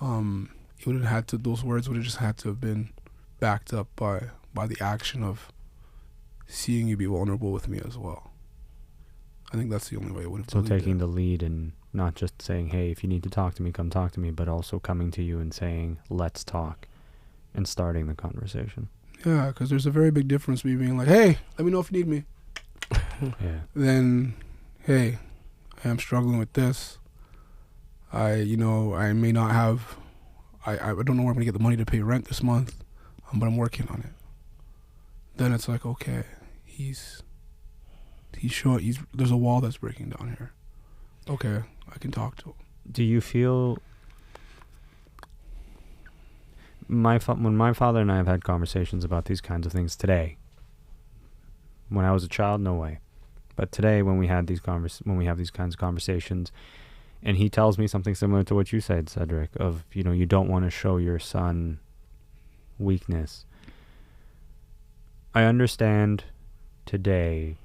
It would have had to, those words would have just had to have been backed up by the action of seeing you be vulnerable with me as well. I think that's the only way it would have. So taking the lead and not just saying, hey, if you need to talk to me, come talk to me, but also coming to you and saying, let's talk, and starting the conversation. Yeah, because there's a very big difference between being like, hey, let me know if you need me. Yeah. Then, hey, I'm struggling with this. I may not have, I don't know where I'm going to get the money to pay rent this month, but I'm working on it. Then it's like, okay, there's a wall that's breaking down here. Okay, I can talk to him. Do you feel when my father and I have had conversations about these kinds of things today? When I was a child, no way. But today, when we have these kinds of conversations, and he tells me something similar to what you said, Cedric, of, you know, you don't want to show your son weakness. I understand today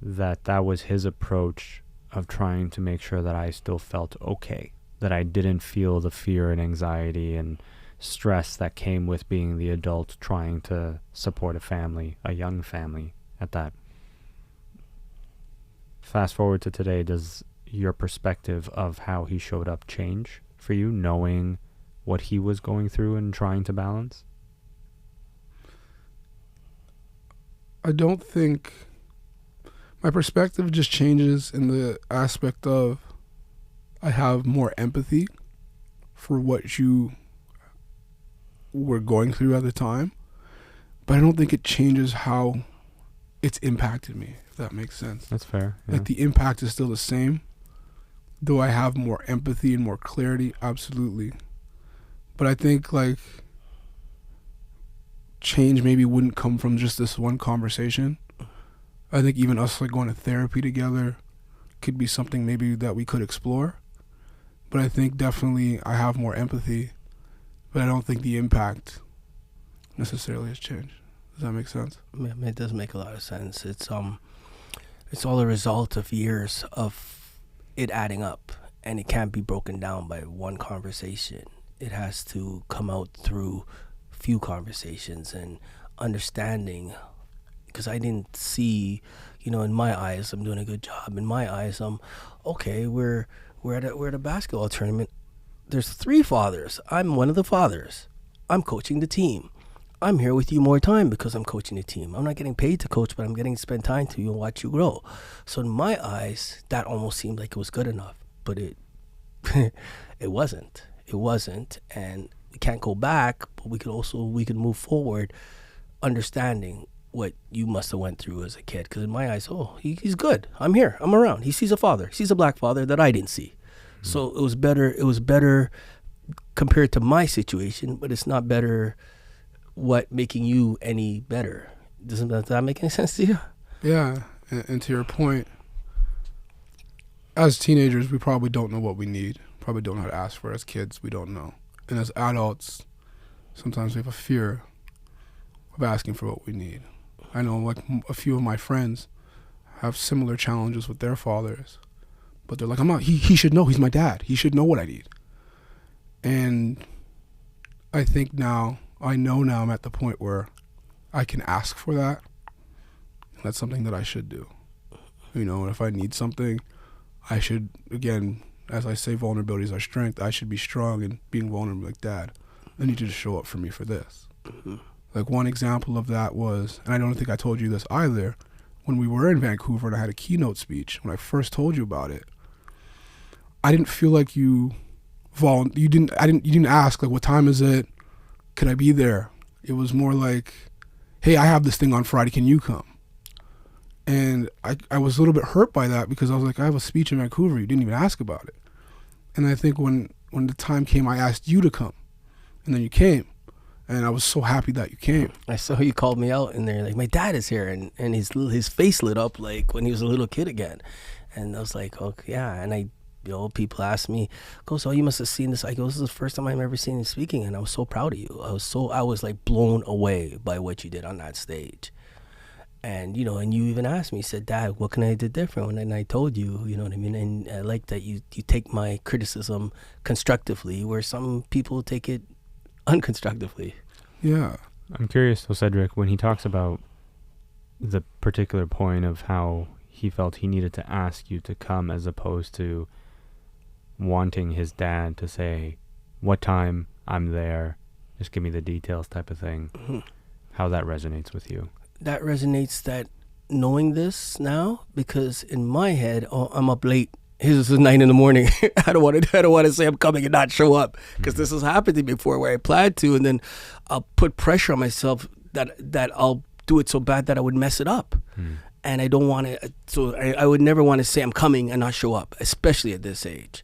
that was his approach of trying to make sure that I still felt okay, that I didn't feel the fear and anxiety and stress that came with being the adult trying to support a family, a young family at that. Fast forward to today, does your perspective of how he showed up change for you, knowing what he was going through and trying to balance? I don't think my perspective just changes in the aspect of I have more empathy for what you were going through at the time, but I don't think it changes how it's impacted me, if that makes sense. That's fair. Yeah. Like the impact is still the same. Do I have more empathy and more clarity? Absolutely. But I think like change maybe wouldn't come from just this one conversation. I think even us like going to therapy together could be something maybe that we could explore. But I think definitely I have more empathy, but I don't think the impact necessarily has changed. Does that make sense? Yeah, it does make a lot of sense. It's all a result of years of it adding up, and it can't be broken down by one conversation. It has to come out through few conversations and understanding, because I didn't see, in my eyes, I'm doing a good job. In my eyes, okay. We're at a basketball tournament. There's 3 fathers. I'm one of the fathers. I'm coaching the team. I'm here with you more time because I'm coaching the team. I'm not getting paid to coach, but I'm getting to spend time to you and watch you grow. So in my eyes, that almost seemed like it was good enough, but it it wasn't. It wasn't, and we can't go back, but we could move forward, understanding what you must have went through as a kid. Because in my eyes, he's good. I'm here. I'm around. He sees a father. He sees a black father that I didn't see. Mm-hmm. So it was better. It was better compared to my situation, but it's not better. What making you any better? Does that make any sense to you? Yeah, and to your point, as teenagers, we probably don't know what we need. Probably don't know how to ask for it. As kids, we don't know. And as adults, sometimes we have a fear of asking for what we need. I know like a few of my friends have similar challenges with their fathers, but they're like, he should know, he's my dad. He should know what I need. And I think I know now I'm at the point where I can ask for that. That's something that I should do. If I need something, I should, again, as I say, vulnerability is our strength. I should be strong and being vulnerable like, Dad, I need you to show up for me for this. Mm-hmm. Like one example of that was, and I don't think I told you this either, when we were in Vancouver and I had a keynote speech, when I first told you about it, I didn't feel like you didn't ask, like, what time is it? Could I be there? It was more like, hey, I have this thing on Friday, can you come? And I was a little bit hurt by that because I was like, I have a speech in Vancouver, you didn't even ask about it. And I think when the time came, I asked you to come, and then you came. And I was so happy that you came. I saw you called me out in there, like, my dad is here, and his face lit up like when he was a little kid again. And I was like, okay, yeah. And people ask me, so you must have seen this. I go, this is the first time I've ever seen you speaking, and I was so proud of you. I was like blown away by what you did on that stage. And, and you even asked me, you said, Dad, what can I do different? And I told you, you know what I mean? And I like that you take my criticism constructively, where some people take it unconstructively. Yeah. I'm curious, though, Cedric, when he talks about the particular point of how he felt he needed to ask you to come as opposed to wanting his dad to say, what time, I'm there, just give me the details type of thing, mm-hmm. How that resonates with you. That resonates, that knowing this now, because in my head, I'm up late. This is 9 a.m. I don't want to say I'm coming and not show up, because this has happened to me before where I planned to, and then I'll put pressure on myself that I'll do it so bad that I would mess it up. And I don't want to, so I would never want to say I'm coming and not show up, especially at this age.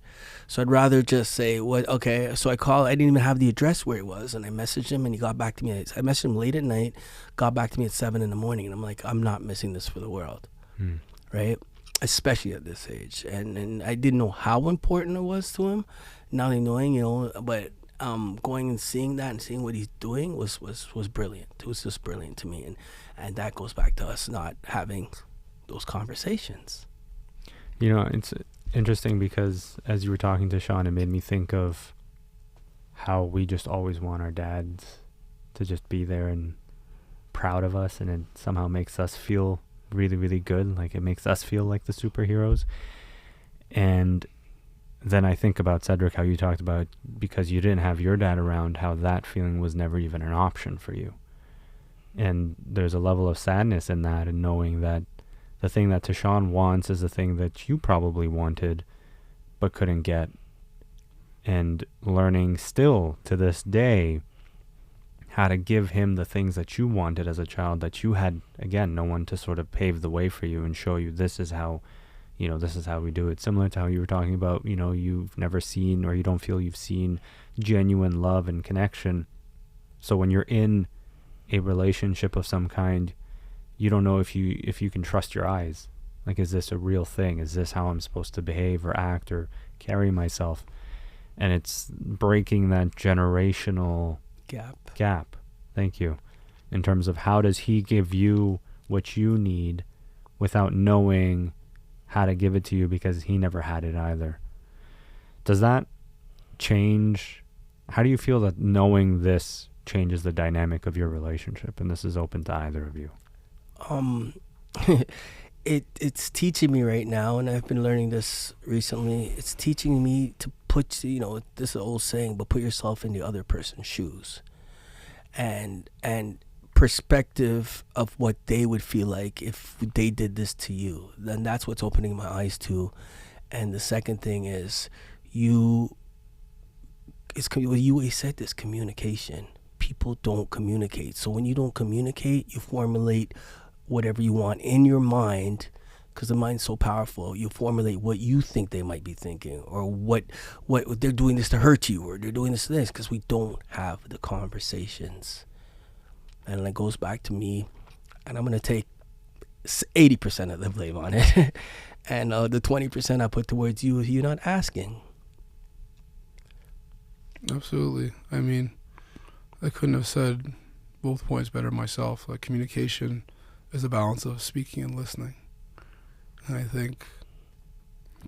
So I'd rather just say, okay. So I didn't even have the address where he was, and I messaged him, and he got back to me. I messaged him late at night, got back to me at 7 a.m, and I'm like, I'm not missing this for the world, right? Especially at this age. And I didn't know how important it was to him, now knowing, but going and seeing that and seeing what he's doing was brilliant. It was just brilliant to me, and that goes back to us not having those conversations. It's interesting because as you were talking to Shan, it made me think of how we just always want our dads to just be there and proud of us, and it somehow makes us feel really, really good. Like, it makes us feel like the superheroes. And then I think about, Cedric, how you talked about, because you didn't have your dad around, how that feeling was never even an option for you. And there's a level of sadness in that, and knowing that the thing that Tychon wants is the thing that you probably wanted but couldn't get. And learning still to this day how to give him the things that you wanted as a child, that you had, again, no one to sort of pave the way for you and show you this is how we do it. Similar to how you were talking about, you've never seen, or you don't feel you've seen, genuine love and connection. So when you're in a relationship of some kind, you don't know if you can trust your eyes. Like, is this a real thing? Is this how I'm supposed to behave or act or carry myself? And it's breaking that generational gap. Thank you. In terms of how does he give you what you need without knowing how to give it to you, because he never had it either. Does that change? How do you feel that knowing this changes the dynamic of your relationship? And this is open to either of you. It's teaching me right now, and I've been learning this recently. It's teaching me to put, this is an old saying, but put yourself in the other person's shoes, and perspective of what they would feel like if they did this to you. Then that's what's opening my eyes to. And the second thing is, you always said this, communication. People don't communicate. So when you don't communicate, you formulate whatever you want in your mind, because the mind's so powerful. You formulate what you think they might be thinking, or what they're doing this to hurt you, or they're doing this to this, because we don't have the conversations. And it goes back to me, and I'm going to take 80% of the blame on it. And the 20% I put towards you is you not asking. Absolutely. I mean, I couldn't have said both points better myself. Like, communication is a balance of speaking and listening. And I think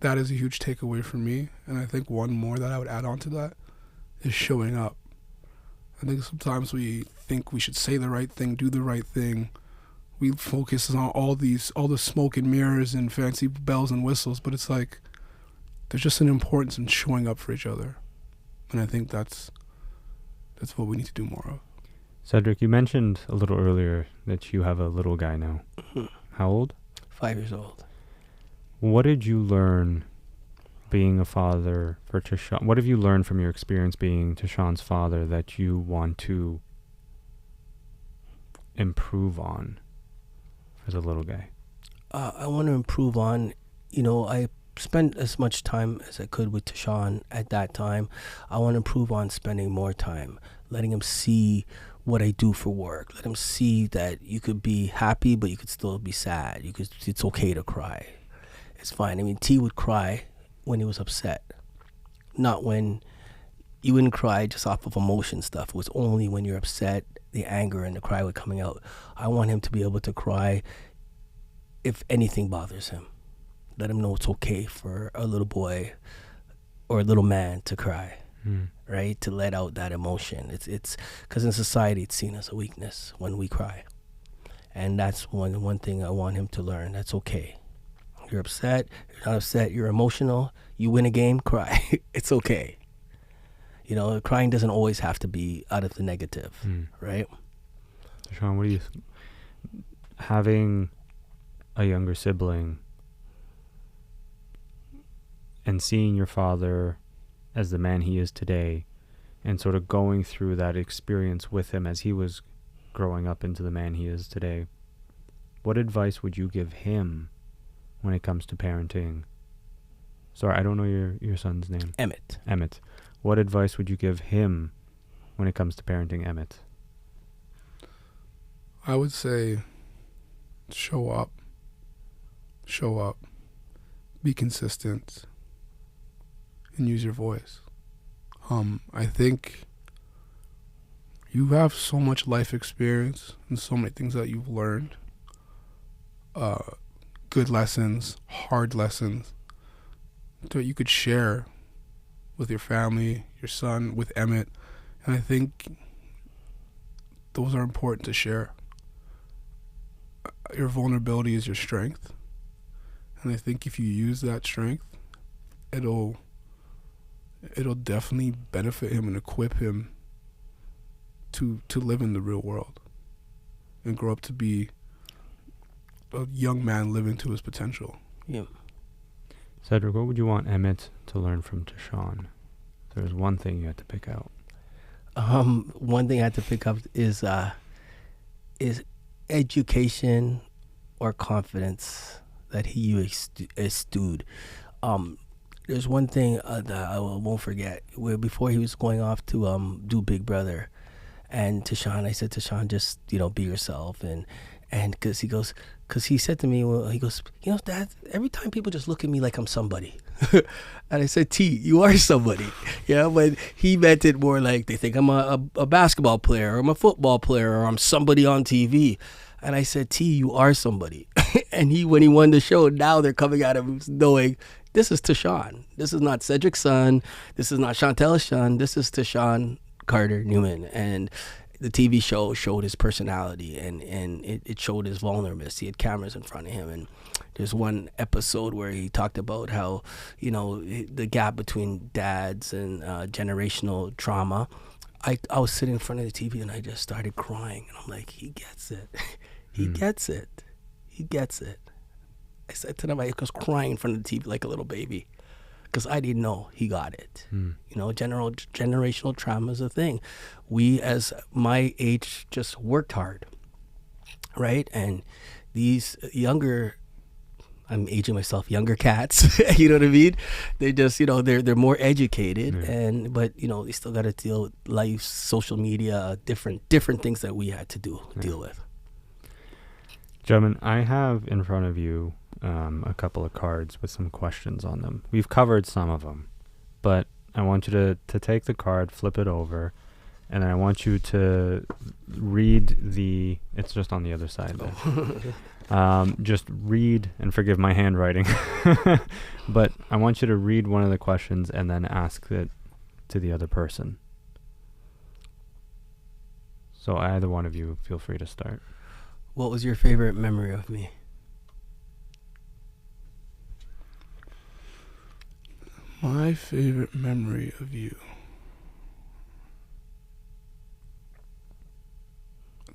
that is a huge takeaway for me. And I think one more that I would add on to that is showing up. I think sometimes we think we should say the right thing, do the right thing. We focus on all the smoke and mirrors and fancy bells and whistles, but it's like there's just an importance in showing up for each other. And I think that's what we need to do more of. Cedric, you mentioned a little earlier that you have a little guy now. Mm-hmm. How old? 5 years old. What did you learn being a father for Tychon? What have you learned from your experience being Tychon's father that you want to improve on as a little guy? I want to improve on, I spent as much time as I could with Tychon at that time. I want to improve on spending more time, letting him see what I do for work. Let him see that you could be happy, but you could still be sad. It's okay to cry. It's fine. I mean, T would cry when he was upset, not when you wouldn't cry just off of emotion stuff. It was only when you're upset, the anger and the cry would coming out. I want him to be able to cry if anything bothers him. Let him know it's okay for a little boy or a little man to cry, right? To let out that emotion. It's because in society it's seen as a weakness when we cry. And that's one thing I want him to learn. That's okay. You're upset, you're not upset, you're emotional, you win a game, cry. It's okay. Crying doesn't always have to be out of the negative, right? Shan, what do you having a younger sibling and seeing your father as the man he is today and sort of going through that experience with him as he was growing up into the man he is today, what advice would you give him when it comes to parenting? Sorry, I don't know your son's name. Emmett. What advice would you give him when it comes to parenting Emmett? I would say show up, be consistent, and use your voice. I think you have so much life experience and so many things that you've learned, good lessons, hard lessons, that you could share with your family, your son, with Emmett. And I think those are important to share. Your vulnerability is your strength. And I think if you use that strength, it'll definitely benefit him and equip him to live in the real world and grow up to be a young man living to his potential. Yeah. Cedric, what would you want Emmett to learn from Tychon? If there was one thing you had to pick out. One thing I had to pick up is education or confidence that he exuded. There's one thing that I won't forget. Where before he was going off to do Big Brother, and Tychon, I said, Tychon, just be yourself, and because he said to me, Dad, every time people just look at me like I'm somebody. And I said, T, you are somebody. Yeah, but he meant it more like they think I'm a basketball player, or I'm a football player, or I'm somebody on TV. And I said, T, you are somebody. And when he won the show, now they're coming at him knowing this is Tychon. This is not Cedric's son. This is not Chantel's son. This is Tychon Carter Newman. And the TV show showed his personality, and it showed his vulnerability. He had cameras in front of him, and there's one episode where he talked about how, you know, the gap between dads and generational trauma. I was sitting in front of the TV and I just started crying, and I'm like, he gets it. He gets it. He gets it. I said to him, I was crying in front of the TV like a little baby, because I didn't know he got it. You know, generational trauma is a thing. We, as my age, just worked hard, right? And these younger, I'm aging myself, younger cats, you know what I mean? They just, you know, they're more educated, but you know, they still got to deal with life, social media, different things that we had to deal with. Gentlemen, I have in front of you a couple of cards with some questions on them. We've covered some of them, but I want you to take the card, flip it over, and I want you to read it's just on the other side there. Just read, and forgive my handwriting, but I want you to read one of the questions and then ask it to the other person. So either one of you, feel free to start. What was your favorite memory of me? My favorite memory of you.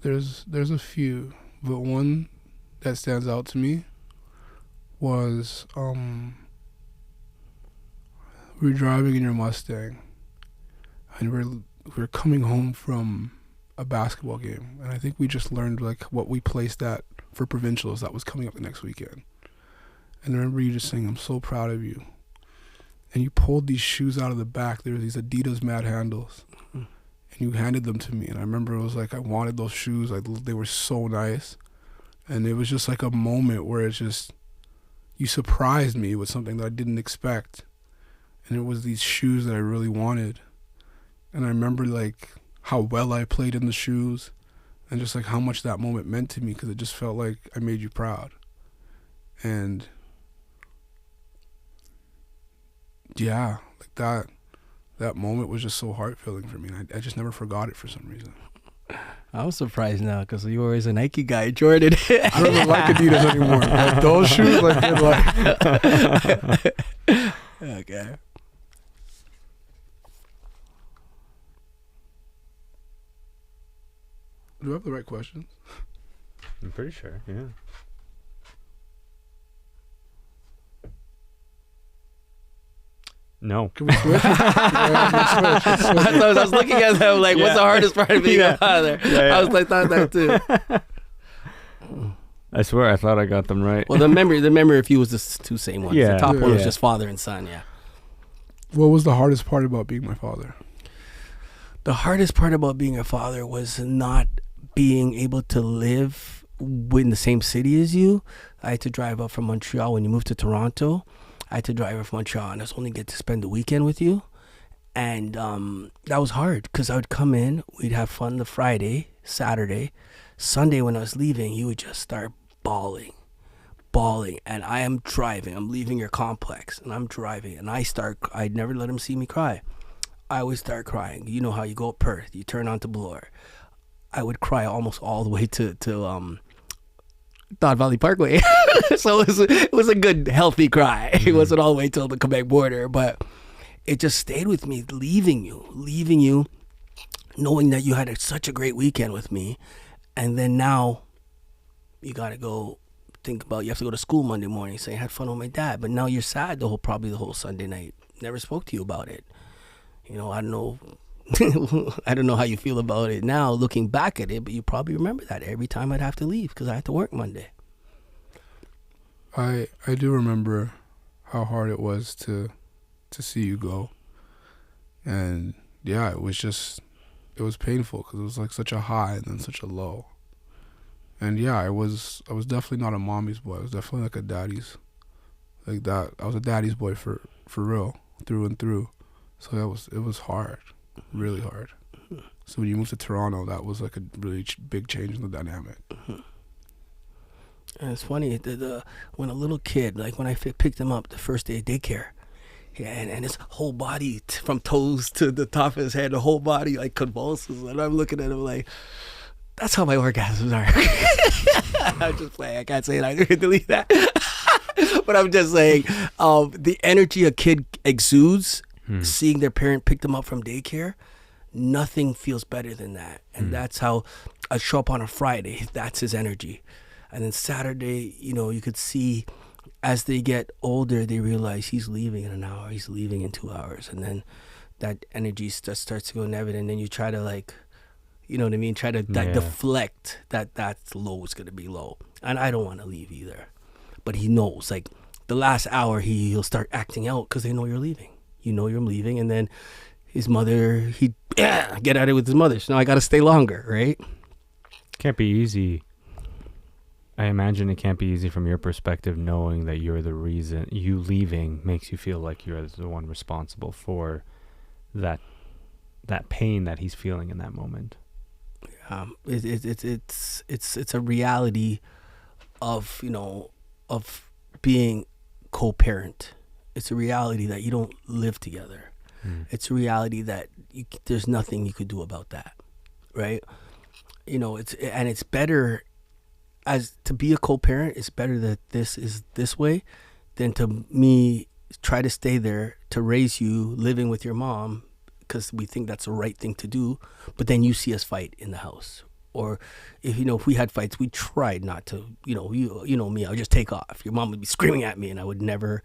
There's a few, but one that stands out to me was we were driving in your Mustang, and we were coming home from a basketball game, and I think we just learned like what we placed at for provincials that was coming up the next weekend. And I remember you just saying, "I'm so proud of you." And you pulled these shoes out of the back. There were these Adidas Mad Handles. And you handed them to me. And I remember it was like I wanted those shoes. They were so nice. And it was just like a moment where it's just, you surprised me with something that I didn't expect. And it was these shoes that I really wanted. And I remember like how well I played in the shoes. And just like how much that moment meant to me, because it just felt like I made you proud. And yeah, like that moment was just so heart-filling for me. And I just never forgot it for some reason. I'm surprised now, because you were always a Nike guy, Jordan. I don't even like Adidas anymore. Like those shoes, like they're like. Okay. Do I have the right questions? I'm pretty sure, yeah. No. Can we switch? Yeah, let's switch. I was looking at them like, what's the hardest part of being a father? I was like, thought that too. I swear, I thought I got them right. Well, the memory of you was the two same ones. Yeah. The top one was Yeah. just father and son, yeah. What was the hardest part about being my father? The hardest part about being a father was not being able to live in the same city as you. I had to drive up from Montreal. When you moved to Toronto, I had to drive up from Montreal, and I was only get to spend the weekend with you. And that was hard, because I would come in, we'd have fun the Friday, Saturday. Sunday when I was leaving, you would just start bawling. And I am driving. I'm leaving your complex, and I'm driving, and I'd never let him see me cry. I would start crying. You know how you go up Perth, you turn on to Bloor. I would cry almost all the way to Don Valley Parkway. So it was a good, healthy cry. It wasn't all the way till the Quebec border, but it just stayed with me, leaving you, knowing that you had such a great weekend with me. And then now you got to go think about, you have to go to school Monday morning, say I had fun with my dad. But now you're sad probably the whole Sunday night. Never spoke to you about it. You know, I don't know. I don't know how you feel about it now, looking back at it, but you probably remember that every time I'd have to leave because I had to work Monday. I do remember how hard it was to see you go. And yeah, it was painful because it was like such a high and then such a low. And yeah, I was definitely not a mommy's boy. I was definitely like a daddy's, like that. I was a daddy's boy for real, through and through. So it was hard, really hard. So when you moved to Toronto, that was like a really big change in the dynamic. And it's funny, when a little kid, like when I picked him up the first day of daycare, Yeah, and his whole body, from toes to the top of his head, the whole body like convulses. And I'm looking at him like, that's how my orgasms are. I'm just playing. I can't say it. I can delete that. But I'm just saying, the energy a kid exudes, seeing their parent pick them up from daycare, nothing feels better than that. And that's how I show up on a Friday. That's his energy. And then Saturday, you could see as they get older, they realize he's leaving in an hour, he's leaving in 2 hours. And then that energy starts to go negative. And then you try to try to deflect that low is going to be low. And I don't want to leave either. But he knows, like, the last hour, he'll start acting out because they know you're leaving. You know you're leaving. And then his mother, get at it with his mother. So now I got to stay longer, right? Can't be easy. I imagine it can't be easy from your perspective, knowing that you're the reason. You leaving makes you feel like you're the one responsible for that pain that he's feeling in that moment. It's a reality of being co-parent. It's a reality that you don't live together. It's a reality that there's nothing you could do about that, right? It's better as to be a co-parent. It's better that this is this way than to me try to stay there to raise you living with your mom because we think that's the right thing to do, but then you see us fight in the house. Or if we had fights, we tried not to. You know me, I would just take off. Your mom would be screaming at me, and I would never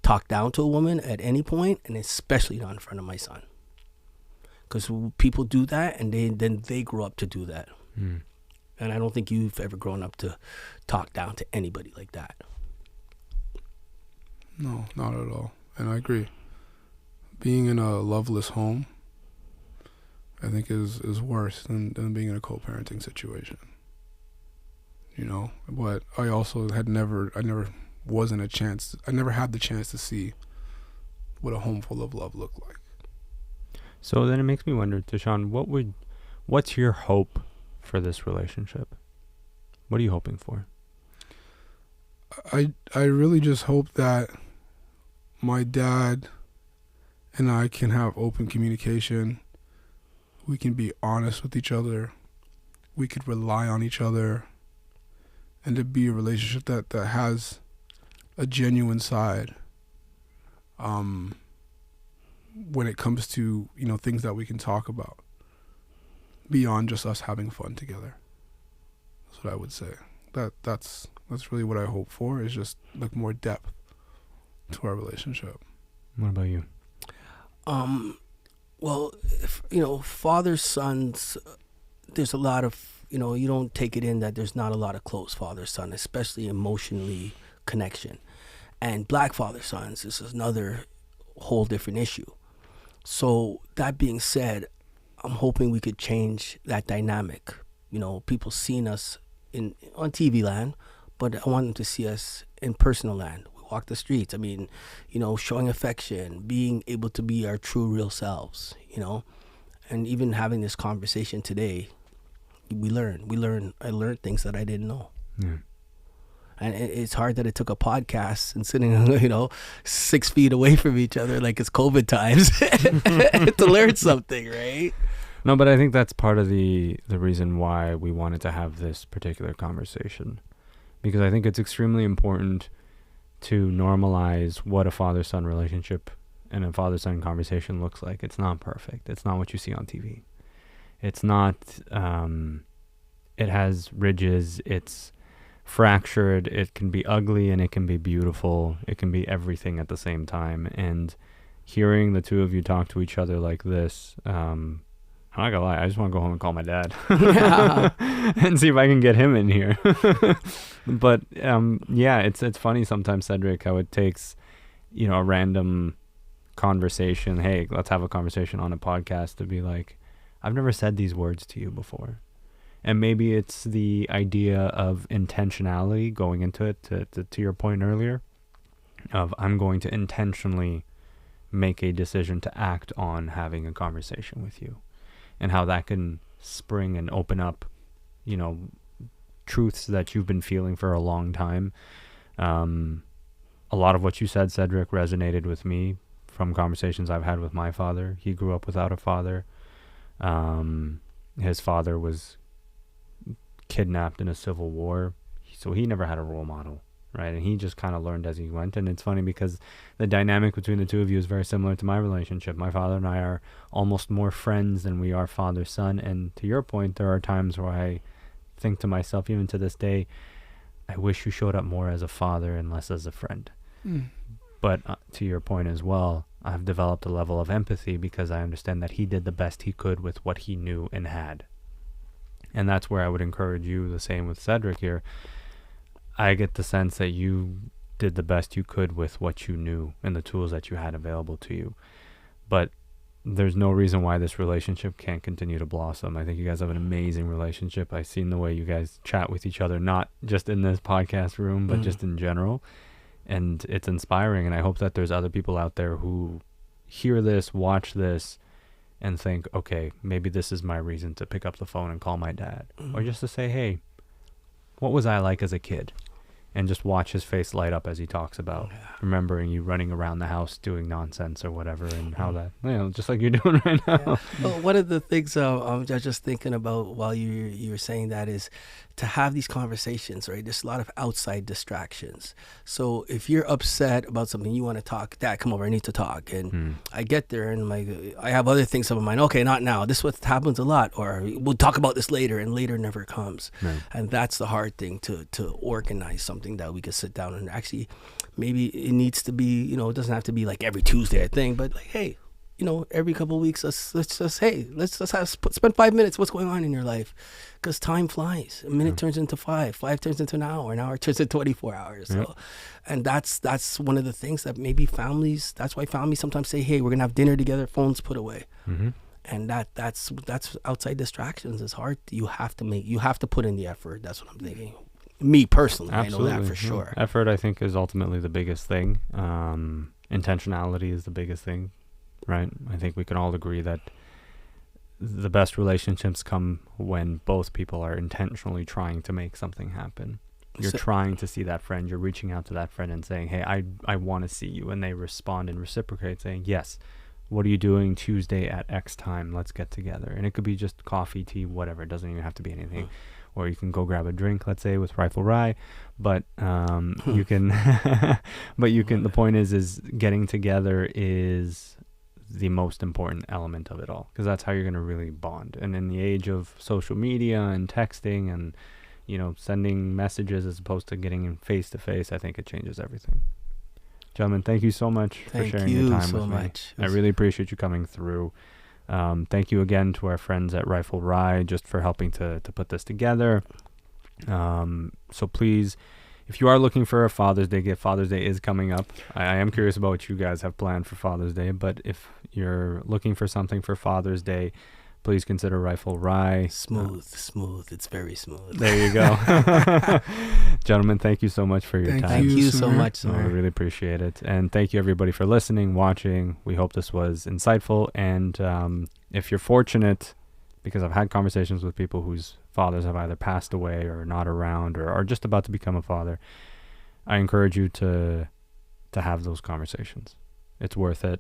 talk down to a woman at any point, and especially not in front of my son. Because people do that, and then they grow up to do that. And I don't think you've ever grown up to talk down to anybody like that. No, not at all. And I agree. Being in a loveless home, I think is worse than being in a co-parenting situation. But I also I never had the chance to see what a home full of love looked like. So then it makes me wonder, Tychon, what's your hope for this relationship? What are you hoping for? I really just hope that my dad and I can have open communication. We can be honest with each other. We could rely on each other. And to be a relationship that has a genuine side when it comes to, things that we can talk about beyond just us having fun together. That's what I would say. That's really what I hope for, is just like more depth to our relationship. What about you? Well, father sons, there's a lot of, you don't take it in that there's not a lot of close father son, especially emotionally connection. And black father sons, this is another whole different issue. So that being said, I'm hoping we could change that dynamic. People seeing us on TV land, but I want them to see us in personal land. We walk the streets. I mean, showing affection, being able to be our true, real selves, and even having this conversation today, we learn. I learned things that I didn't know. Yeah. And it's hard that it took a podcast and sitting, 6 feet away from each other like it's COVID times to learn something, right? No, but I think that's part of the reason why we wanted to have this particular conversation. Because I think it's extremely important to normalize what a father-son relationship and a father-son conversation looks like. It's not perfect. It's not what you see on TV. It's not, it has ridges, it's fractured, it can be ugly and it can be beautiful. It can be everything at the same time. And hearing the two of you talk to each other like this, I'm not gonna lie, I just want to go home and call my dad and see if I can get him in here. But it's funny sometimes, Cedric, how it takes, a random conversation. Hey, let's have a conversation on a podcast to be like, I've never said these words to you before. And maybe it's the idea of intentionality going into it, to your point earlier, of I'm going to intentionally make a decision to act on having a conversation with you. And how that can spring and open up, truths that you've been feeling for a long time. A lot of what you said, Cedric, resonated with me from conversations I've had with my father. He grew up without a father. His father was kidnapped in a civil war, so he never had a role model, right? And he just kind of learned as he went. And it's funny because the dynamic between the two of you is very similar to my relationship. My father and I are almost more friends than we are father-son. And to your point, there are times where I think to myself, even to this day, I wish you showed up more as a father and less as a friend. But to your point as well, I've developed a level of empathy because I understand that he did the best he could with what he knew and had. And that's where I would encourage you, the same with Cedric here. I get the sense that you did the best you could with what you knew and the tools that you had available to you. But there's no reason why this relationship can't continue to blossom. I think you guys have an amazing relationship. I've seen the way you guys chat with each other, not just in this podcast room, but just in general. And it's inspiring. And I hope that there's other people out there who hear this, watch this, and think, okay, maybe this is my reason to pick up the phone and call my dad. Or just to say, hey, what was I like as a kid? And just watch his face light up as he talks about remembering you running around the house doing nonsense or whatever, and how that, just like you're doing right now. Well, one of the things I'm just thinking about while you were saying that is to have these conversations, right? There's a lot of outside distractions. So if you're upset about something, you want to talk, Dad, come over, I need to talk. And I get there and I have other things on my mind. Okay, not now. This is what happens a lot. Or we'll talk about this later, and later never comes. Right. And that's the hard thing, to organize something that we could sit down and actually, maybe it needs to be, it doesn't have to be like every Tuesday, I think, but like, hey, every couple of weeks, let's spend 5 minutes. What's going on in your life? Because time flies. A minute turns into 5 turns into an hour turns into 24 hours. So, and that's one of the things that maybe families. That's why families sometimes say, "Hey, we're gonna have dinner together. Phones put away." And that's outside distractions. It's hard. You have to put in the effort. That's what I'm thinking. Me personally, absolutely. I know that for sure. Effort, I think, is ultimately the biggest thing. Intentionality is the biggest thing. Right. I think we can all agree that the best relationships come when both people are intentionally trying to make something happen. You're trying to see that friend. You're reaching out to that friend and saying, hey, I want to see you. And they respond and reciprocate saying, yes, what are you doing Tuesday at X time? Let's get together. And it could be just coffee, tea, whatever. It doesn't even have to be anything. Or you can go grab a drink, let's say, with Reifel Rye. But you can, the point is getting together is the most important element of it all, because that's how you're going to really bond. And in the age of social media and texting and sending messages as opposed to getting in face to face, I think it changes everything. Gentlemen, thank you so much for sharing your time with me. I really appreciate you coming through. Thank you again to our friends at Reifel Rye just for helping to put this together. So please, if you are looking for a Father's Day gift, Father's Day is coming up. I am curious about what you guys have planned for Father's Day, but if you're looking for something for Father's Day, please consider Reifel Rye. Smooth. It's very smooth. There you go. Gentlemen, thank you so much for your time. Thank you so much, Samir. I really appreciate it. And thank you, everybody, for listening, watching. We hope this was insightful. And if you're fortunate, because I've had conversations with people whose fathers have either passed away or not around or are just about to become a father, I encourage you to have those conversations. It's worth it.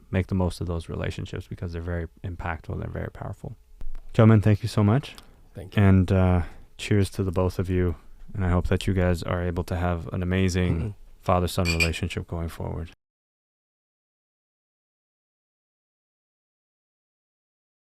Make the most of those relationships because they're very impactful and they're very powerful. Gentlemen, thank you so much. Thank you. And cheers to the both of you. And I hope that you guys are able to have an amazing father-son relationship going forward.